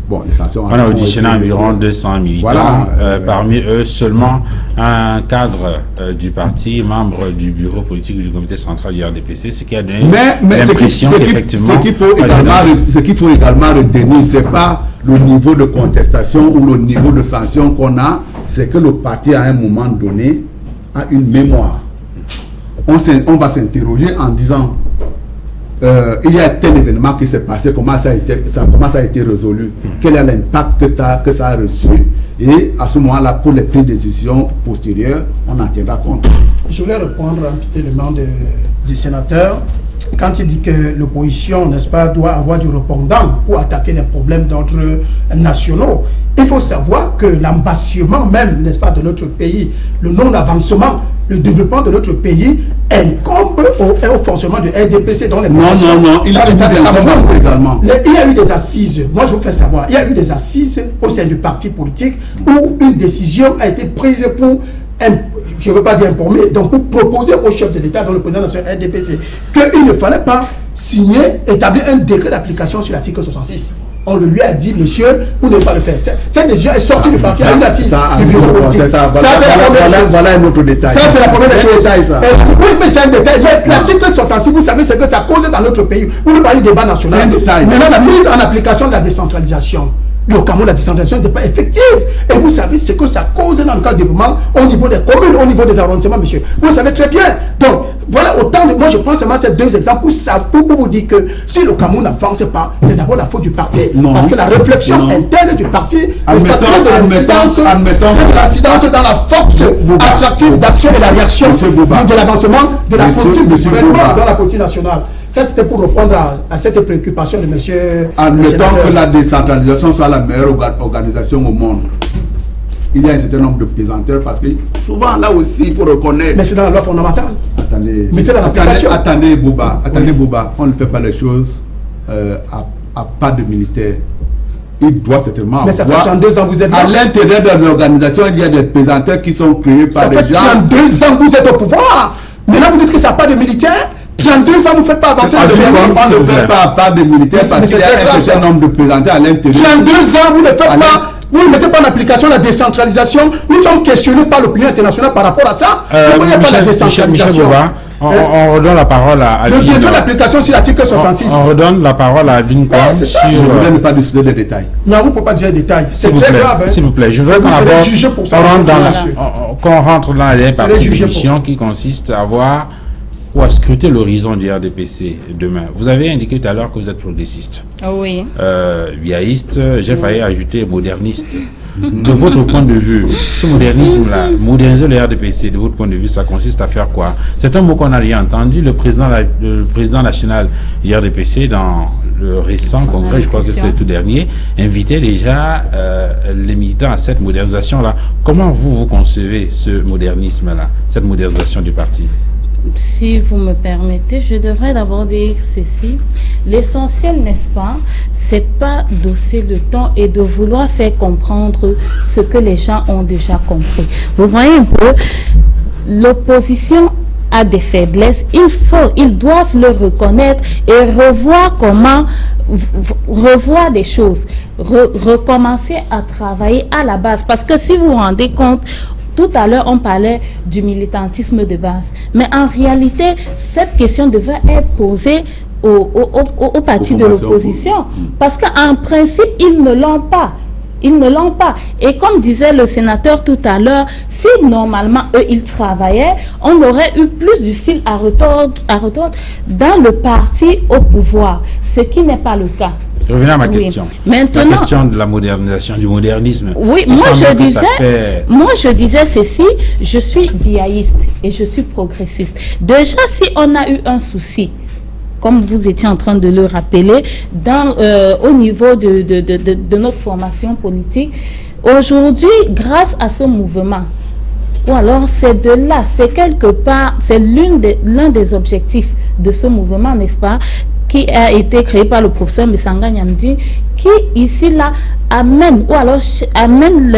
Bon, les sanctions on a auditionné environ 200 militants, voilà, parmi eux seulement un cadre du parti, membre du bureau politique du comité central du RDPC, ce qui a donné l'impression qu'effectivement... Ce qu'il faut également retenir, ce n'est pas le niveau de contestation ou le niveau de sanction qu'on a, c'est que le parti à un moment donné a une mémoire. On va s'interroger en disant... il y a tel événement qui s'est passé, comment ça a été résolu, quel est l'impact que ça a reçu, et à ce moment-là, pour les prises de décision postérieures, on en tiendra compte. Je voulais répondre à un petit élément du sénateur. Quand il dit que l'opposition, n'est-ce pas, doit avoir du répondant pour attaquer les problèmes d'ordre nationaux, il faut savoir que l'embasement même, n'est-ce pas, de notre pays, le non-avancement, le développement de notre pays incombe au fonctionnement du RDPC dans les non, il y a eu des assises, moi je vous fais savoir, il y a eu des assises au sein du parti politique où une décision a été prise pour, je ne veux pas dire informer, donc pour proposer au chef de l'État, dans le président national RDPC, qu'il ne fallait pas signer, établir un décret d'application sur l'article 66. On le lui a dit, monsieur, vous ne pouvez pas le faire. Cette décision est sortie du parti à une assise du bureau politique. Ça, c'est la première chose. Voilà un autre détail. Ça, c'est la première chose. Oui, mais c'est un détail. Mais l'article 66, vous savez ce que ça cause dans notre pays. Vous nous parlez du débat national. C'est un détail. Maintenant, la mise en application de la décentralisation. Le Cameroun, la décentralisation n'est pas effective. Et vous savez ce que ça cause dans le cadre du développement au niveau des communes, au niveau des arrondissements, monsieur. Vous le savez très bien. Donc, voilà autant de... Moi, je prends seulement ces deux exemples pour vous dire que si le Cameroun n'avance pas, c'est d'abord la faute du parti. Non. Parce que la réflexion interne du parti admettons de l'incidence dans la force attractive d'action et la réaction de l'avancement de la politique du gouvernement dans la politique nationale. Ça, c'était pour répondre à cette préoccupation de monsieur... Admettons que la décentralisation soit la meilleure organisation au monde. Il y a un certain nombre de pesanteurs parce que souvent, là aussi, il faut reconnaître... Mais c'est dans la loi fondamentale. Attendez. Mettez dans l'application. Attendez, Bouba. On ne fait pas les choses à pas de militaires. Il doit certainement mais ça fait 32 ans que vous êtes là. À l'intérieur des organisations, il y a des pesanteurs qui sont créés par des gens... Ça fait 32 ans que vous êtes au pouvoir. Maintenant, vous dites que ça n'a pas de militaires. 32 ans, vous ne faites pas avancer le pays. On ne fait pas de militaires parce qu'il y a un certain nombre de pesanteurs à l'intérieur. 32 ans, vous ne faites pas... Vous ne mettez pas en application la décentralisation. Nous sommes questionnés par l'opinion internationale par rapport à ça. Vous ne voyez pas la décentralisation. On redonne la parole à le décret d'application sur l'article 66. On redonne la parole à Adeline Pam sur... Je ne voudrais pas discuter des détails. Non, vous ne pouvez pas dire les détails. C'est très grave. S'il vous plaît, je veux qu'on rentre dans les parties de l'émission qui consiste à voir ou à scruter l'horizon du RDPC demain. Vous avez indiqué tout à l'heure que vous êtes progressiste. Oui. Viaïste, j'ai failli ajouter moderniste. De votre point de vue, ce modernisme-là, moderniser le RDPC, de votre point de vue, ça consiste à faire quoi? C'est un mot qu'on n'a rien entendu. Le président national du RDPC, dans le récent congrès, je crois que c'est le tout dernier, invitait déjà les militants à cette modernisation-là. Comment vous concevez ce modernisme-là, cette modernisation du parti? Si vous me permettez, je devrais d'abord dire ceci. L'essentiel, n'est-ce pas, c'est pas d'hausser le ton et de vouloir faire comprendre ce que les gens ont déjà compris. Vous voyez un peu, l'opposition a des faiblesses, ils doivent le reconnaître et revoir comment, revoir des choses, recommencer à travailler à la base. Parce que si vous vous rendez compte, tout à l'heure, on parlait du militantisme de base. Mais en réalité, cette question devrait être posée aux partis de l'opposition. Parce qu'en principe, ils ne l'ont pas. Ils ne l'ont pas. Et comme disait le sénateur tout à l'heure, si normalement, eux, ils travaillaient, on aurait eu plus du fil à retordre dans le parti au pouvoir. Ce qui n'est pas le cas. Revenons à ma question. Maintenant, la question de la modernisation, du modernisme. Oui, moi je disais ceci, je suis biaïste et je suis progressiste. Déjà, si on a eu un souci, comme vous étiez en train de le rappeler, au niveau de notre formation politique, aujourd'hui, grâce à ce mouvement, ou alors c'est de là, c'est quelque part, c'est l'un des objectifs de ce mouvement, n'est-ce pas, qui a été créé par le professeur Messanga Nyamdi, qui ici là amène, ou alors amène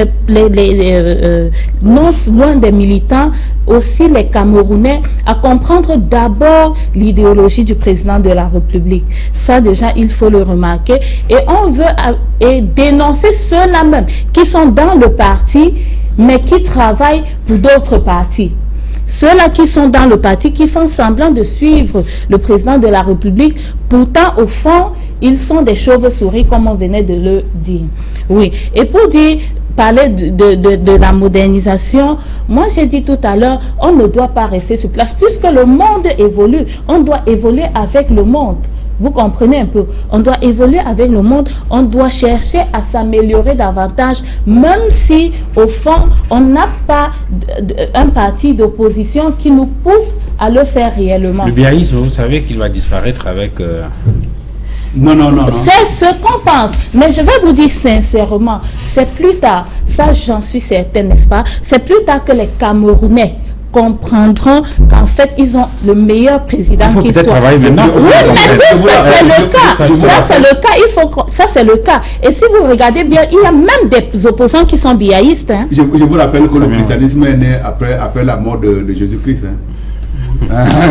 non loin des militants, aussi les Camerounais, à comprendre d'abord l'idéologie du président de la République. Ça déjà, il faut le remarquer. Et on veut dénoncer ceux-là même qui sont dans le parti, mais qui travaillent pour d'autres partis. Ceux-là qui sont dans le parti, qui font semblant de suivre le président de la République, pourtant, au fond, ils sont des chauves-souris, comme on venait de le dire. Oui. Et pour parler de la modernisation, moi j'ai dit tout à l'heure, on ne doit pas rester sur place. Puisque le monde évolue, on doit évoluer avec le monde. Vous comprenez un peu, on doit évoluer avec le monde, on doit chercher à s'améliorer davantage, même si au fond, on n'a pas un parti d'opposition qui nous pousse à le faire réellement. Le biaïsme, vous savez qu'il va disparaître avec... Non. C'est ce qu'on pense, mais je vais vous dire sincèrement, c'est plus tard, ça j'en suis certaine, n'est-ce pas, c'est plus tard que les Camerounais comprendront qu'en fait, ils ont le meilleur président qui soit. Travailler maintenant. Oui, mais puisque c'est le cas. Ça, c'est le cas. Ça, c'est le cas. Et si vous regardez bien, il y a même des opposants qui sont biaïstes. Hein. Je vous rappelle que le christianisme est né après la mort de Jésus-Christ. Hein.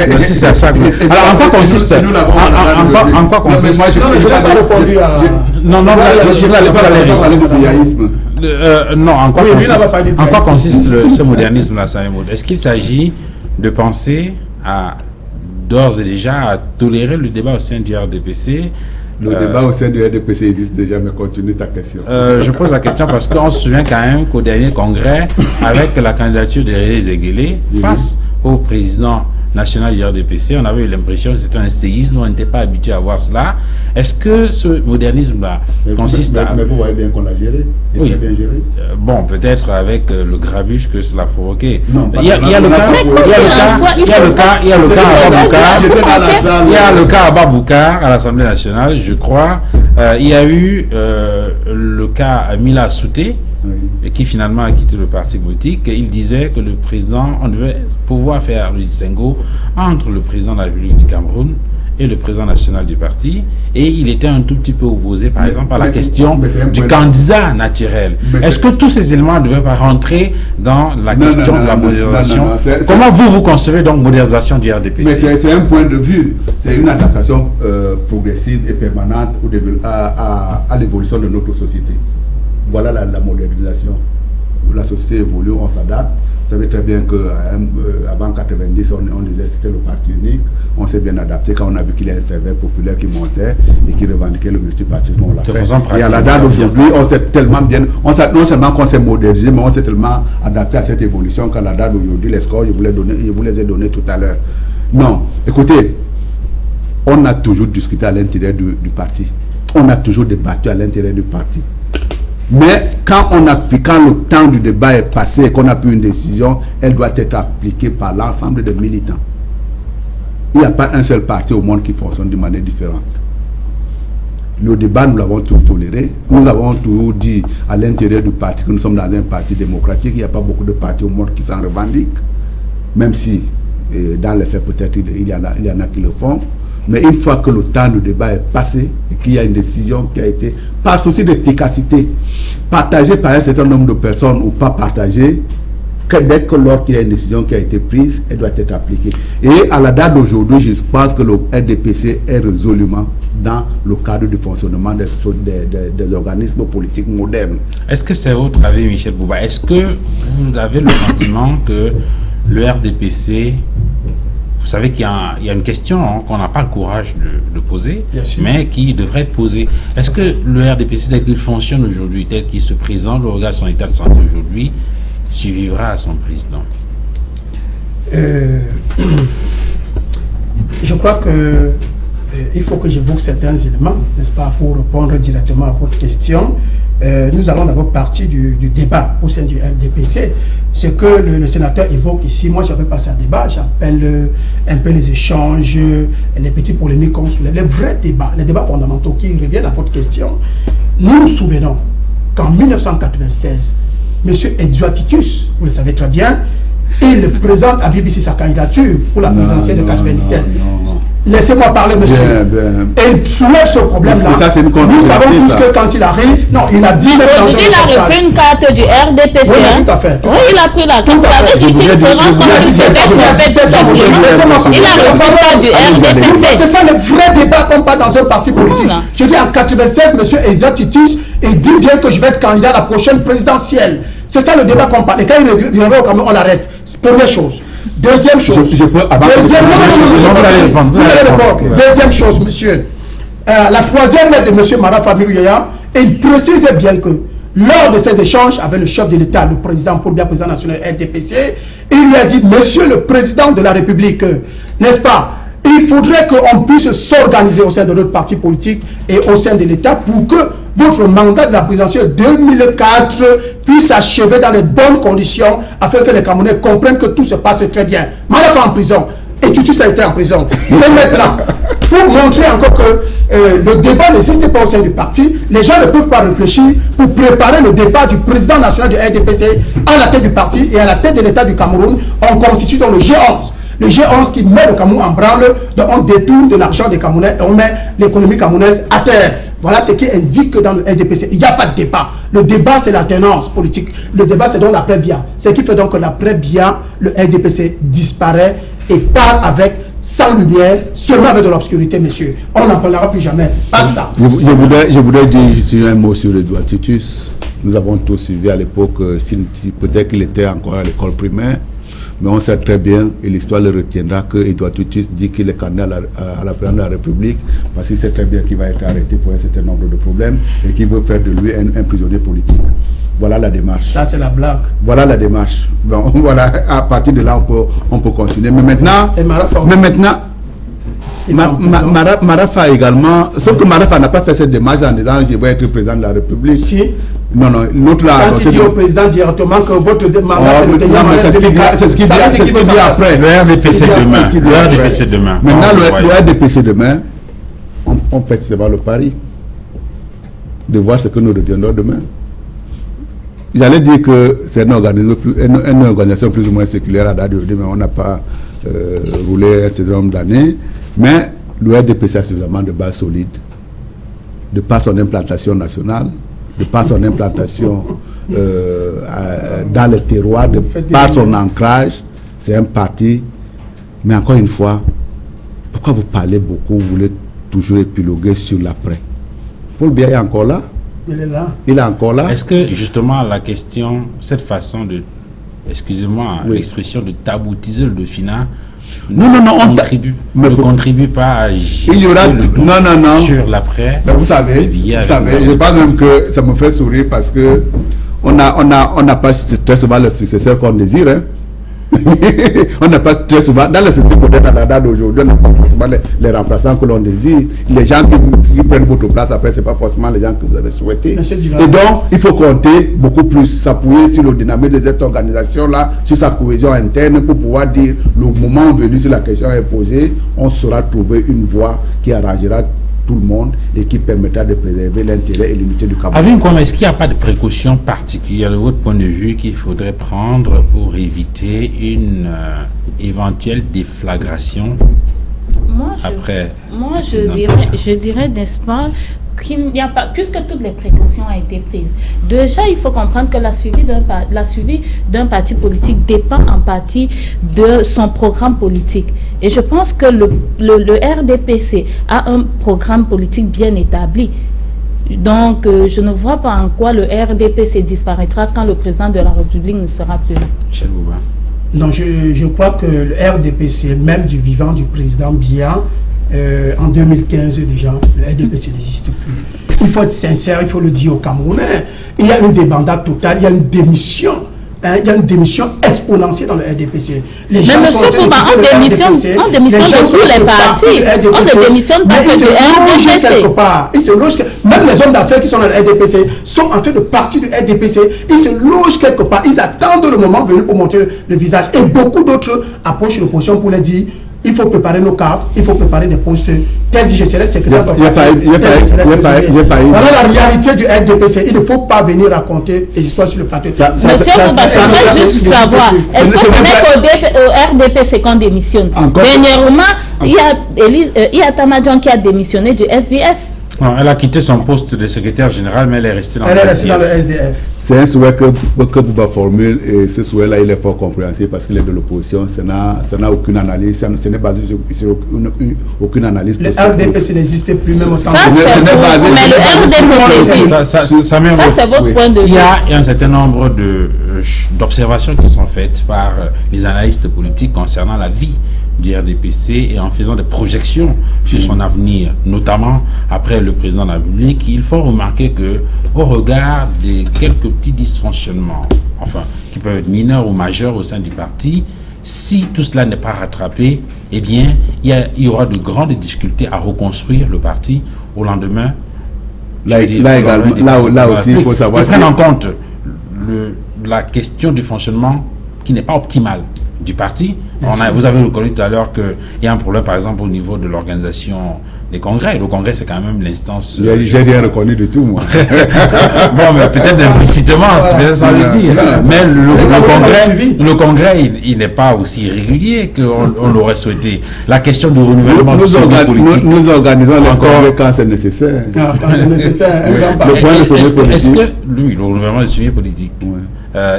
Merci, c'est ça. Alors, en quoi consiste... En quoi consiste... Je n'ai pas répondu à... Non, je n'allais pas parler de biaïsme. Non, en quoi consiste ce modernisme-là, Samuel Maud? Est-ce qu'il s'agit de penser à, d'ores et déjà, à tolérer le débat au sein du RDPC? Le débat au sein du RDPC existe déjà, mais continue ta question. Je pose la question parce qu'on se souvient quand même qu'au dernier congrès, avec la candidature de René Zéguélé, face au président national du RDPC, on avait eu l'impression que c'était un séisme, on n'était pas habitué à voir cela. Est-ce que ce modernisme-là consiste à... Mais vous voyez bien qu'on l'a géré, oui. Bien géré. Bon, peut-être avec le grabuge que cela a provoqué. Non, il y a le cas à Baboukar, à l'Assemblée nationale, je crois. Il y a eu le cas à Mila Souté, et qui finalement a quitté le parti politique. Il disait que le président, on devait pouvoir faire le distinguo entre le président de la République du Cameroun et le président national du parti, et il était un tout petit peu opposé, par exemple, à la question du candidat naturel. Est-ce que tous ces éléments ne devaient pas rentrer dans la question de la modernisation? Comment vous concevez donc modernisation du RDPC? C'est un point de vue, c'est une adaptation progressive et permanente à l'évolution de notre société. Voilà la modernisation. La société évolue, on s'adapte. Vous savez très bien qu'avant 90, on disait que c'était le parti unique. On s'est bien adapté quand on a vu qu'il y a un ferveur populaire qui montait et qui revendiquait le multipartisme. On l'a fait. Et à la date d'aujourd'hui, on s'est tellement bien... non seulement qu'on s'est modernisé, mais on s'est tellement adapté à cette évolution qu'à la date d'aujourd'hui, les scores, je vous les ai donnés tout à l'heure. Non, écoutez, on a toujours discuté à l'intérieur du parti. On a toujours débattu à l'intérieur du parti. Mais quand le temps du débat est passé et qu'on a pris une décision, elle doit être appliquée par l'ensemble des militants. Il n'y a pas un seul parti au monde qui fonctionne de manière différente. Le débat, nous l'avons tout toléré. Nous avons toujours dit à l'intérieur du parti que nous sommes dans un parti démocratique. Il n'y a pas beaucoup de partis au monde qui s'en revendiquent. Même si, dans les faits, peut-être, il y en a qui le font. Mais une fois que le temps du débat est passé et qu'il y a une décision qui a été, par souci d'efficacité, partagée par un certain nombre de personnes ou pas partagée, que dès que lorsqu'il y a une décision qui a été prise, elle doit être appliquée. Et à la date d'aujourd'hui, je pense que le RDPC est résolument dans le cadre du fonctionnement des organismes politiques modernes. Est-ce que c'est votre avis, Michel Bouba? Est-ce que vous avez le sentiment que le RDPC... Vous savez qu'il y a une question qu'on n'a pas le courage de poser, mais qui devrait être posée. Est-ce que le RDPC, tel qu'il fonctionne aujourd'hui, tel qu'il se présente, le regard de son état de santé aujourd'hui, survivra à son président? Je crois que il faut que j'évoque certains éléments, n'est-ce pas, pour répondre directement à votre question. Nous allons d'abord partir du débat au sein du RDPC. Ce que le sénateur évoque ici, moi je n'appelle pas ça un débat, j'appelle un peu les échanges, les petits polémiques qu'on soulève, les vrais débats, les débats fondamentaux qui reviennent à votre question. Nous nous souvenons qu'en 1996, M. Edouard Titus, vous le savez très bien, il présente à BBC sa candidature pour la présidentielle de 97. Laissez-moi parler, monsieur. Et il soulève ce problème-là. Nous savons tous que quand il arrive, non, il a dit... Il a repris une carte du RDPC. Oui, tout à fait. Oui, il a pris la carte. Il a repris la du RDPC. C'est ça le vrai débat qu'on parle dans un parti politique. Je dis en 96, monsieur Edouard Titus, il dit bien que je vais être candidat à la prochaine présidentielle. C'est ça le débat qu'on parle. Et quand il reviendra au Cameroun, on l'arrête. Première chose. Deuxième chose. Deuxième chose, monsieur. La troisième lettre de monsieur Marafa Mirouyaya, il précise bien que lors de ces échanges avec le chef de l'État, le président Paul Biya, président national RDPC, il lui a dit, monsieur le président de la République, n'est-ce pas, il faudrait qu'on puisse s'organiser au sein de notre parti politique et au sein de l'État pour que votre mandat de la présidentielle 2004 puisse s'achever dans les bonnes conditions afin que les Camerounais comprennent que tout se passe très bien. Marafa en prison, et Titus a été en prison. Mais maintenant, pour montrer encore que le débat n'existe pas au sein du parti, les gens ne peuvent pas réfléchir pour préparer le départ du président national du RDPC à la tête du parti et à la tête de l'État du Cameroun. On constitue donc le G11. Le G11 qui met le Cameroun en branle, donc on détourne de l'argent des Camerounais et on met l'économie camerounaise à terre. Voilà ce qui indique que dans le RDPC, il n'y a pas de débat. Le débat, c'est l'alternance politique. Le débat, c'est donc l'après-Biya. Ce qui fait donc que l'après-Biya, le RDPC disparaît et part avec, sans lumière, seulement avec de l'obscurité, messieurs. On n'en parlera plus jamais. Basta. Je voudrais dire juste un mot sur Edouard Titus. Nous avons tous suivi à l'époque, peut-être qu'il était encore à l'école primaire. Mais on sait très bien, et l'histoire le retiendra, que Edouard Titus dit qu'il est candidat à la présidence de la République parce qu'il sait très bien qu'il va être arrêté pour un certain nombre de problèmes et qu'il veut faire de lui un prisonnier politique. Voilà la démarche. Ça, c'est la blague. Voilà la démarche. Bon, voilà, à partir de là, on peut continuer. Mais maintenant... Marafa également, sauf que Marafa n'a pas fait cette démarche en disant je vais être président de la République. Si. Non, l'autre là. Quand il dit au président directement que votre mandat c'est ce qu'il dit après. Le RDPC demain. Le RDPC demain. Maintenant, le RDPC demain, on fait seulement le pari de voir ce que nous deviendrons demain. J'allais dire que c'est une organisation plus ou moins séculaire à date d'aujourd'hui, mais on n'a pas roulé un certain nombre d'années. Mais le RDPC a suffisamment de base solide, de par son implantation nationale, de par son implantation dans les terroirs, de par son ancrage. C'est un parti. Mais encore une fois, pourquoi vous parlez beaucoup, vous voulez toujours épiloguer sur l'après? Paul Biya est encore là? Il est là. Il est encore là. Est-ce que justement la question, cette façon de, excusez-moi, l'expression de taboutiser le Dauphinat ne contribue pas à il y aura sur l'après? Vous savez, je pense même que ça me fait sourire parce que on n'a pas très souvent le successeur qu'on désire. Hein. On n'a pas très souvent, dans le système moderne à la date d'aujourd'hui, on n'a pas forcément les remplaçants que l'on désire. Les gens qui prennent votre place après, ce n'est pas forcément les gens que vous avez souhaité. Et donc, il faut compter beaucoup plus, s'appuyer sur le dynamisme de cette organisation-là, sur sa cohésion interne pour pouvoir dire, le moment venu sur la question est posée, on saura trouver une voie qui arrangera tout le monde et qui permettra de préserver l'intérêt et l'unité du Cameroun. Est-ce qu'il n'y a pas de précautions particulières de votre point de vue qu'il faudrait prendre pour éviter une éventuelle déflagration je dirais, n'est-ce pas, qu'il n'y a pas, puisque toutes les précautions ont été prises. Déjà, il faut comprendre que la suivi d'un parti politique dépend en partie de son programme politique. Et je pense que le RDPC a un programme politique bien établi. Donc, je ne vois pas en quoi le RDPC disparaîtra quand le président de la République ne sera plus là. Michel Bouba. Non, je crois que le RDPC, même du vivant du président Biya, en 2015 déjà, le RDPC n'existe plus. Il faut être sincère, il faut le dire aux Camerounais. Il y a une débandade totale, il y a une démission il y a une démission exponentielle dans le RDPC. Mais M. Kouba, on démissionne de tous les partis. On ne démissionne pas que du RDPC. Il se loge même les hommes d'affaires qui sont dans le RDPC sont en train de partir du RDPC. Ils se logent quelque part. Ils attendent le moment venu pour montrer le visage. Et beaucoup d'autres approchent l'opposition pour leur dire il faut préparer nos cartes, il faut préparer des postes. Tel dit, je serai secrétaire. Voilà la réalité du RDPC. Il ne faut pas venir raconter des histoires sur le plateau. Monsieur Kouba, je veux juste savoir, est-ce que ce n'est qu'au RDPC qu'on démissionne? Dernièrement, il y a Tamadjan qui a démissionné du SDF. Non, elle a quitté son poste de secrétaire général, mais elle est restée dans le SDF. C'est un souhait que Bouba formule, et ce souhait-là, il est fort compréhensible parce qu'il est de l'opposition. Ça n'a aucune analyse, ce n'est basé sur aucune analyse. Le RDPC n'existe plus, même au temps. Mais le RDPC, ça c'est votre point de vue. Il y a un certain nombre d'observations qui sont faites par les analystes politiques concernant la vie du RDPC et en faisant des projections sur son avenir, notamment après le président de la République. Il faut remarquer que, au regard des quelques petits dysfonctionnements, enfin, qui peuvent être mineurs ou majeurs au sein du parti, si tout cela n'est pas rattrapé, eh bien, il y aura de grandes difficultés à reconstruire le parti au lendemain. Là aussi, il faut savoir prendre en compte la question du fonctionnement qui n'est pas optimale du parti. Vous avez reconnu tout à l'heure qu'il y a un problème, par exemple, au niveau de l'organisation des congrès. Le congrès, c'est quand même l'instance... J'ai rien reconnu du tout, moi. Bon, mais peut-être implicitement, c'est ça le dire. Mais le congrès, il n'est pas aussi irrégulier qu'on l'aurait souhaité. La question du renouvellement du sommet politique... Nous organisons les congrès quand c'est nécessaire. Quand c'est nécessaire. Le point de sommet politique... Est-ce que, le renouvellement du sommet politique...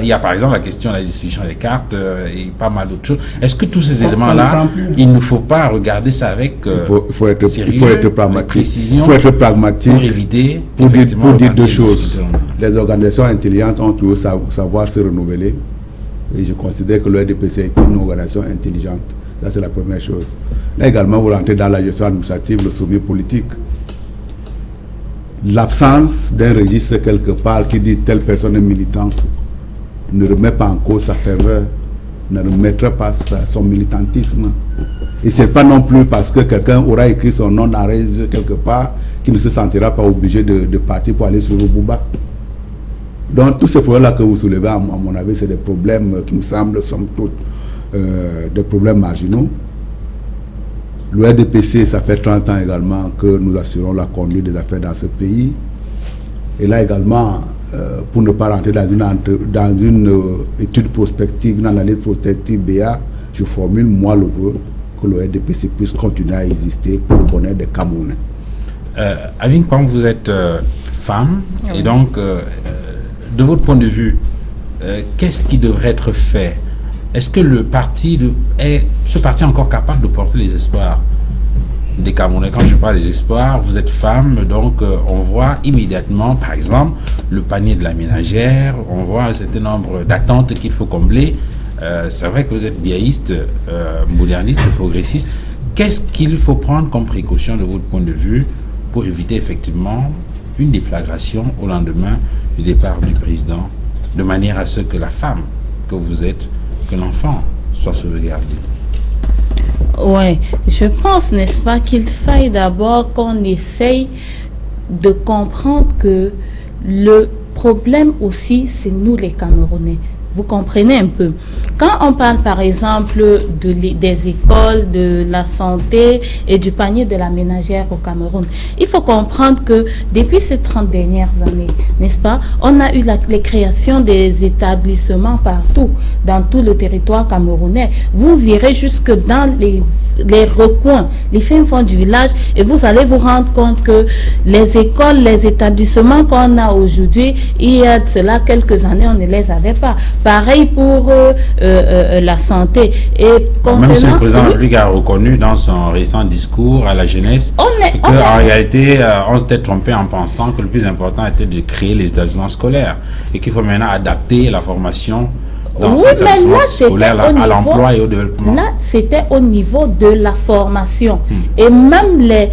il y a par exemple la question de la distribution des cartes et pas mal d'autres choses. Est-ce que tous ces éléments-là, il ne faut pas regarder ça avec il faut être pragmatique pour éviter pour dire deux choses. Les organisations intelligentes ont toujours savoir se renouveler et je considère que le RDPC est une organisation intelligente. Ça, c'est la première chose. Là également, vous rentrez dans la gestion administrative, le sommet politique. L'absence d'un registre quelque part qui dit telle personne est militante ne remet pas en cause sa faveur, ne remettra pas son militantisme. Et ce n'est pas non plus parce que quelqu'un aura écrit son nom dans registre quelque part qu'il ne se sentira pas obligé de partir pour aller sur le Bouba. Donc tous ces problèmes-là que vous soulevez, à mon avis, c'est des problèmes qui me semblent, somme toute, des problèmes marginaux. Le RDPC, ça fait 30 ans également que nous assurons la conduite des affaires dans ce pays. Et là également, pour ne pas rentrer dans une étude prospective, une analyse prospective BA, je formule moi le vœu que le RDPC puisse continuer à exister pour le bonheur des Camerounais. Avin, quand vous êtes femme, et donc, de votre point de vue, qu'est-ce qui devrait être fait? Est-ce que ce parti est encore capable de porter les espoirs des Camerounais? Quand je parle des espoirs, vous êtes femme, donc on voit immédiatement, par exemple, le panier de la ménagère, on voit un certain nombre d'attentes qu'il faut combler. C'est vrai que vous êtes biaïste, moderniste, progressiste. Qu'est-ce qu'il faut prendre comme précaution de votre point de vue pour éviter effectivement une déflagration au lendemain du départ du président, de manière à ce que la femme que vous êtes, que l'enfant soit sauvegardé? Oui, je pense, n'est-ce pas, qu'il faille d'abord qu'on essaye de comprendre que le problème aussi, c'est nous les Camerounais. Vous comprenez un peu. Quand on parle par exemple des écoles, de la santé et du panier de la ménagère au Cameroun, il faut comprendre que depuis ces 30 dernières années, n'est-ce pas, on a eu les créations des établissements partout, dans tout le territoire camerounais. Vous irez jusque dans les recoins, les fins fonds du village et vous allez vous rendre compte que les écoles, les établissements qu'on a aujourd'hui, il y a de cela quelques années, on ne les avait pas. Pareil pour la santé. Et même si le président de la République a reconnu dans son récent discours à la jeunesse qu'en réalité, on s'était trompé en pensant que le plus important était de créer les établissements scolaires et qu'il faut maintenant adapter la formation dans ces établissements scolaires à l'emploi et au développement. Là, c'était au niveau de la formation. Et même les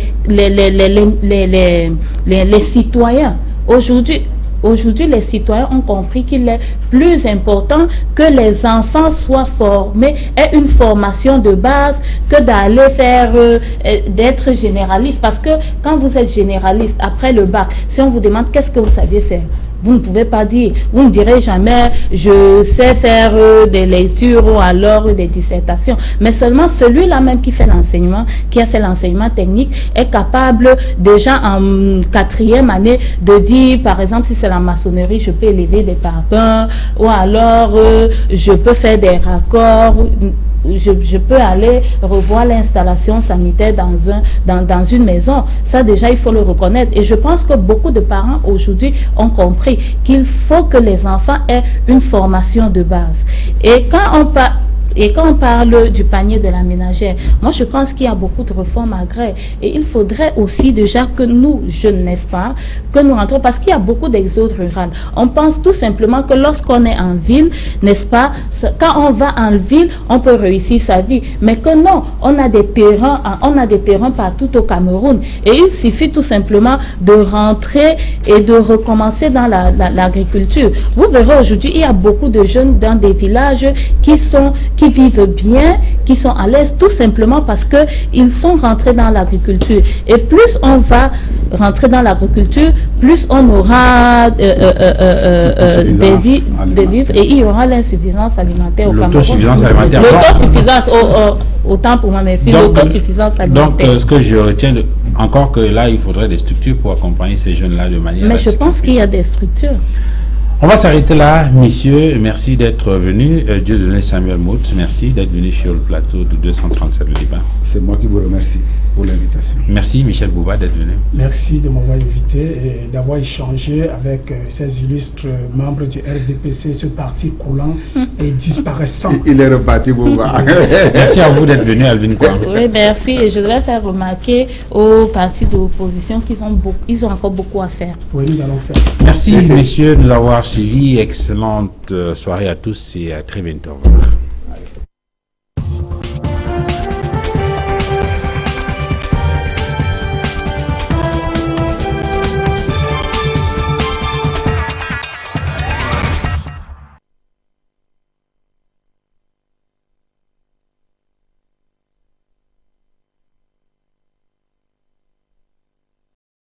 citoyens, aujourd'hui, aujourd'hui, les citoyens ont compris qu'il est plus important que les enfants soient formés et une formation de base que d'aller faire, d'être généraliste. Parce que quand vous êtes généraliste, après le bac, si on vous demande qu'est-ce que vous savez faire, vous ne pouvez pas dire, vous ne direz jamais je sais faire des lectures ou alors des dissertations, mais seulement celui-là même qui fait l'enseignement, qui a fait l'enseignement technique, est capable déjà en 4e année de dire, par exemple, si c'est la maçonnerie, je peux élever des parpaings, ou alors je peux faire des raccords. Je peux aller revoir l'installation sanitaire dans une maison. Ça déjà, il faut le reconnaître. Et je pense que beaucoup de parents aujourd'hui ont compris qu'il faut que les enfants aient une formation de base. Et quand on parle du panier de la ménagère, moi je pense qu'il y a beaucoup de réformes agraires et il faudrait aussi déjà que nous, jeunes, n'est-ce pas, que nous rentrons, parce qu'il y a beaucoup d'exode rural. On pense tout simplement que lorsqu'on est en ville, n'est-ce pas, quand on va en ville, on peut réussir sa vie. Mais que non, on a des terrains partout au Cameroun et il suffit tout simplement de rentrer et de recommencer dans l'agriculture. Vous verrez aujourd'hui, il y a beaucoup de jeunes dans des villages qui vivent bien, qui sont à l'aise, tout simplement parce que ils sont rentrés dans l'agriculture. Et plus on va rentrer dans l'agriculture, plus on aura des vivres et il y aura l'insuffisance alimentaire au Cameroun. L'autosuffisance alimentaire. L'autosuffisance, autant pour moi, merci. L'autosuffisance alimentaire. Donc, ce que je retiens, encore que là, il faudrait des structures pour accompagner ces jeunes-là de manière... Mais je pense qu'il y a des structures. On va s'arrêter là, messieurs. Merci d'être venus. Dieudonné Samuel Mout, merci d'être venu sur le plateau de 237 le débat. C'est moi qui vous remercie pour l'invitation. Merci Michel Bouba d'être venu. Merci de m'avoir invité et d'avoir échangé avec ces illustres membres du RDPC, ce parti coulant et disparaissant. Il est reparti, Bouba. Merci à vous d'être venu, Alvin Kouam. Oui, merci. Et je devrais faire remarquer aux partis d'opposition qu'ils ont encore beaucoup à faire. Oui, nous allons faire. Merci messieurs de nous avoir suivis. Excellente soirée à tous et à très bientôt. Au revoir.